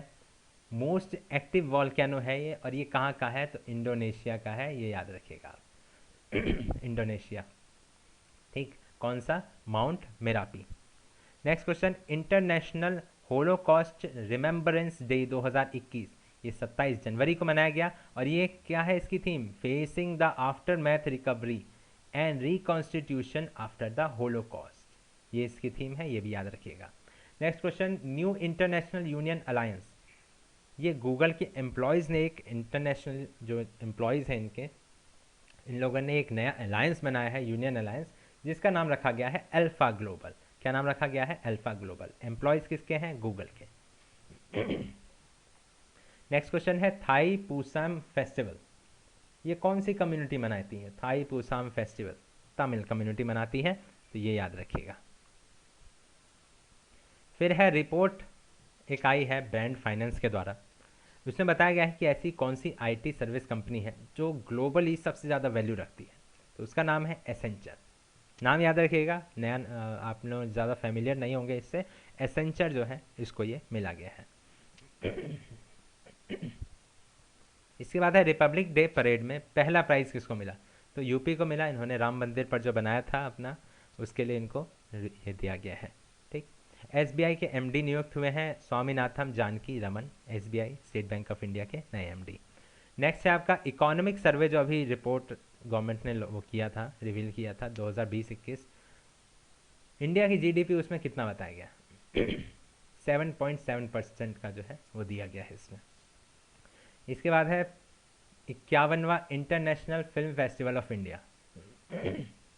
मोस्ट एक्टिव वॉल्केनो है ये, और ये कहाँ का है? तो इंडोनेशिया का है, ये याद रखिएगा आप। इंडोनेशिया। ठीक, कौन सा? Mount Merapi. Next question, international Holocaust remembrance day 2021, ये 27 जनवरी को मनाया गया और ये क्या है इसकी theme? Facing the after math recovery and reconstitution after the Holocaust, ये इसकी थीम है, ये भी याद रखिएगा। Next question, new international union alliance, ये गूगल के एम्प्लॉयज़ ने एक इंटरनेशनल जो एम्प्लॉयज़ हैं इनके, इन लोगों ने एक नया अलायंस बनाया है, यूनियन अलायंस, जिसका नाम रखा गया है अल्फा ग्लोबल। क्या नाम रखा गया है? Alpha global. एम्प्लॉयज़ किसके हैं? गूगल के। नेक्स्ट क्वेश्चन है थाई पूसाम फेस्टिवल, ये कौन सी कम्युनिटी मनाती है? थाई पूसाम फेस्टिवल तमिल कम्युनिटी मनाती है, तो ये याद रखिएगा। फिर है रिपोर्ट एक आई है ब्रांड फाइनेंस के द्वारा, उसमें बताया गया है कि ऐसी कौन सी आईटी सर्विस कंपनी है जो ग्लोबली सबसे ज़्यादा वैल्यू रखती है, तो उसका नाम है एसेंचर। नाम याद रखिएगा, नया आप लोग ज़्यादा फेमिलियर नहीं होंगे इससे। एसेंचर जो है इसको ये मिला गया है। इसके बाद है रिपब्लिक डे परेड में पहला प्राइज़ किसको मिला, तो यूपी को मिला। इन्होंने राम मंदिर पर जो बनाया था अपना, उसके लिए इनको ये दिया गया है। ठीक। एसबीआई के एमडी नियुक्त हुए हैं Swaminathan Janaki Raman, SBI state bank of India के नए एमडी। नेक्स्ट है आपका इकोनॉमिक सर्वे, जो अभी रिपोर्ट गवर्नमेंट ने वो किया था, रिवील किया था 2020-21। इंडिया की जीडीपी उसमें कितना बताया गया 7.7% का जो है वो दिया गया है इसमें। इसके बाद है 51वां international film festival of India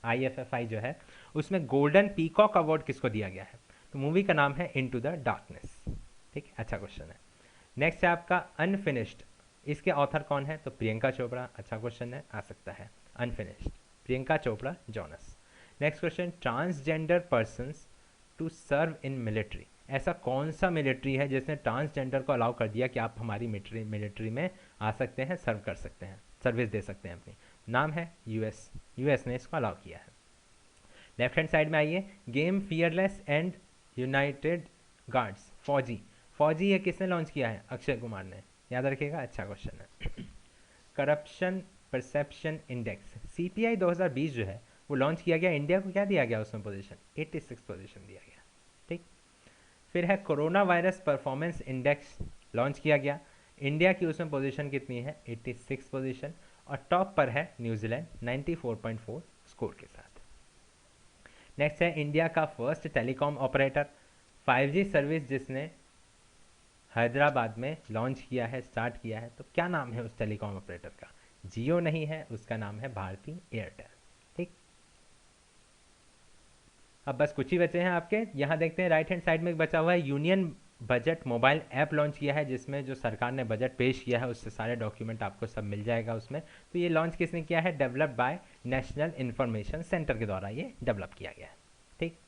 IFFI जो है, उसमें गोल्डन पीकॉक अवार्ड किसको दिया गया है, तो मूवी का नाम है इनटू द डार्कनेस। ठीक, अच्छा क्वेश्चन है। नेक्स्ट है आपका अनफिनिश्ड, इसके ऑथर कौन है, तो प्रियंका चोपड़ा। अच्छा क्वेश्चन है, आ सकता है। Unfinished, Priyanka Chopra Jonas. Next question, transgender persons to serve in military, ऐसा कौन सा मिलिट्री है जिसने ट्रांसजेंडर को अलाउ कर दिया कि आप हमारी मिलिट्री में आ सकते हैं, सर्व कर सकते हैं, सर्विस दे सकते हैं अपनी। नाम है यूएस ने इसको अलाउ किया है। लेफ्ट हैंड साइड में आइए, game fearless and United guards, फौजी ये किसने लॉन्च किया है, अक्षय कुमार ने, याद रखिएगा। अच्छा क्वेश्चन है। करप्शन परसेप्शन इंडेक्स CPI 2020 जो है वो लॉन्च किया गया, इंडिया को क्या दिया गया उसमें पोजीशन, 86 पोजीशन दिया गया। ठीक। फिर है corona virus performance index launch किया गया, इंडिया की उसमें पोजीशन कितनी है, 86 पोजीशन, और टॉप पर है न्यूजीलैंड 94.4 स्कोर के साथ। नेक्स्ट है इंडिया का first telecom operator 5G service जिसने हैदराबाद में लॉन्च किया है, स्टार्ट किया है, तो क्या नाम है उस टेलीकॉम ऑपरेटर का, जियो नहीं है, उसका नाम है भारती एयरटेल। ठीक। अब बस कुछ ही बचे हैं आपके, यहाँ देखते हैं राइट हैंड साइड में एक बचा हुआ है, union budget mobile app launch किया है जिसमें जो सरकार ने बजट पेश किया है उससे सारे डॉक्यूमेंट आपको सब मिल जाएगा उसमें। तो ये लॉन्च किसने किया है, developed by national information centre के द्वारा ये डेवलप किया गया है। ठीक।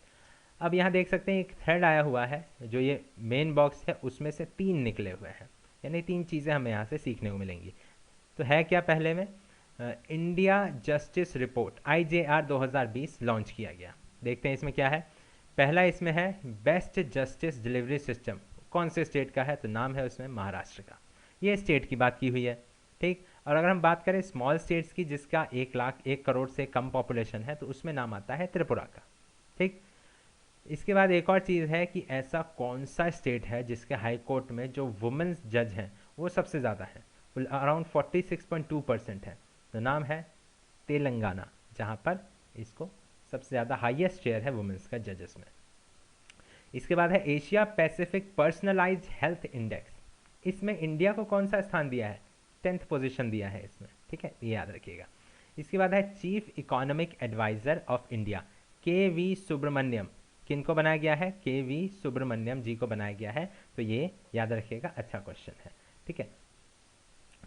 अब यहाँ देख सकते हैं एक थ्रेड आया हुआ है, जो ये मेन बॉक्स है उसमें से 3 निकले हुए हैं, यानी 3 चीज़ें हमें यहाँ से सीखने को मिलेंगी। तो है क्या, पहले में India justice report IJR 2020 launch किया गया। देखते हैं इसमें क्या है। पहला इसमें है बेस्ट जस्टिस डिलीवरी सिस्टम, कौन से स्टेट का है, तो नाम है उसमें महाराष्ट्र का, ये स्टेट की बात की हुई है। ठीक। और अगर हम बात करें स्मॉल स्टेट्स की जिसका 1 करोड़ से कम पॉपुलेशन है, तो उसमें नाम आता है त्रिपुरा का। ठीक। इसके बाद एक और चीज़ है कि ऐसा कौन सा स्टेट है जिसके हाई कोर्ट में जो वुमेन्स जज हैं वो सबसे ज़्यादा है, अराउंड 46.2% है, तो नाम है तेलंगाना, जहाँ पर इसको सबसे ज़्यादा हाईएस्ट शेयर है वुमेन्स का जजेस में। इसके बाद है Asia Pacific personalised health index, इसमें इंडिया को कौन सा स्थान दिया है, 10th पोजीशन दिया है इसमें। ठीक है, ये याद रखिएगा। इसके बाद है chief economic adviser of India KV Subramanian, किनको बनाया गया है, KV सुब्रमण्यम जी को बनाया गया है, तो ये याद रखिएगा, अच्छा क्वेश्चन है। ठीक है,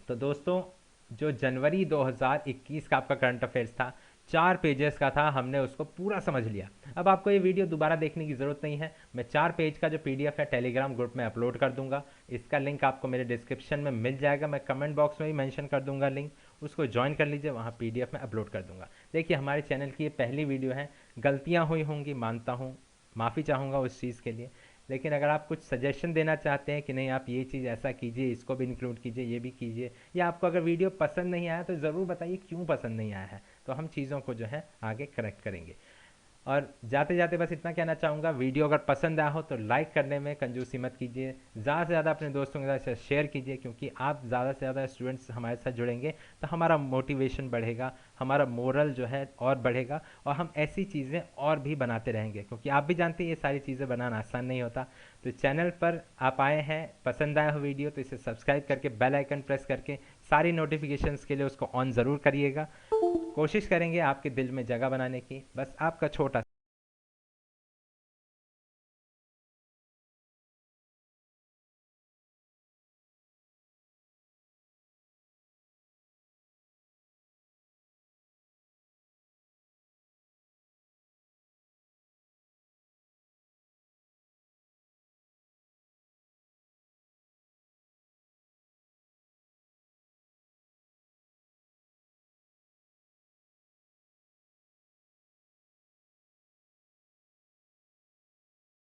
तो दोस्तों जो जनवरी 2021 का आपका करंट अफेयर्स था 4 पेजेस का था, हमने उसको पूरा समझ लिया। अब आपको ये वीडियो दोबारा देखने की ज़रूरत नहीं है, मैं 4 पेज का जो PDF है टेलीग्राम ग्रुप में अपलोड कर दूंगा, इसका लिंक आपको मेरे डिस्क्रिप्शन में मिल जाएगा, मैं कमेंट बॉक्स में भी मेंशन कर दूंगा लिंक, उसको ज्वाइन कर लीजिए, वहाँ PDF में अपलोड कर दूंगा। देखिए हमारे चैनल की ये पहली वीडियो है, गलतियाँ हुई होंगी मानता हूँ, माफ़ी चाहूँगा उस चीज़ के लिए, लेकिन अगर आप कुछ सजेशन देना चाहते हैं कि नहीं आप ये चीज़ ऐसा कीजिए, इसको भी इंक्लूड कीजिए, ये भी कीजिए, या आपको अगर वीडियो पसंद नहीं आया तो ज़रूर बताइए क्यों पसंद नहीं आया है, तो हम चीज़ों को जो है आगे करेक्ट करेंगे। और जाते जाते बस इतना कहना चाहूँगा, वीडियो अगर पसंद आया हो तो लाइक करने में कंजूसी मत कीजिए, ज़्यादा से ज़्यादा अपने दोस्तों के साथ शेयर कीजिए, क्योंकि आप ज़्यादा से ज़्यादा स्टूडेंट्स हमारे साथ जुड़ेंगे तो हमारा मोटिवेशन बढ़ेगा, हमारा मोरल जो है और बढ़ेगा, और हम ऐसी चीज़ें और भी बनाते रहेंगे, क्योंकि आप भी जानते हैं ये सारी चीज़ें बनाना आसान नहीं होता। तो चैनल पर आप आए हैं, पसंद आया हो वीडियो तो इसे सब्सक्राइब करके बेल आइकन प्रेस करके सारी नोटिफिकेशंस के लिए उसको ऑन ज़रूर करिएगा। कोशिश करेंगे आपके दिल में जगह बनाने की, बस आपका छोटा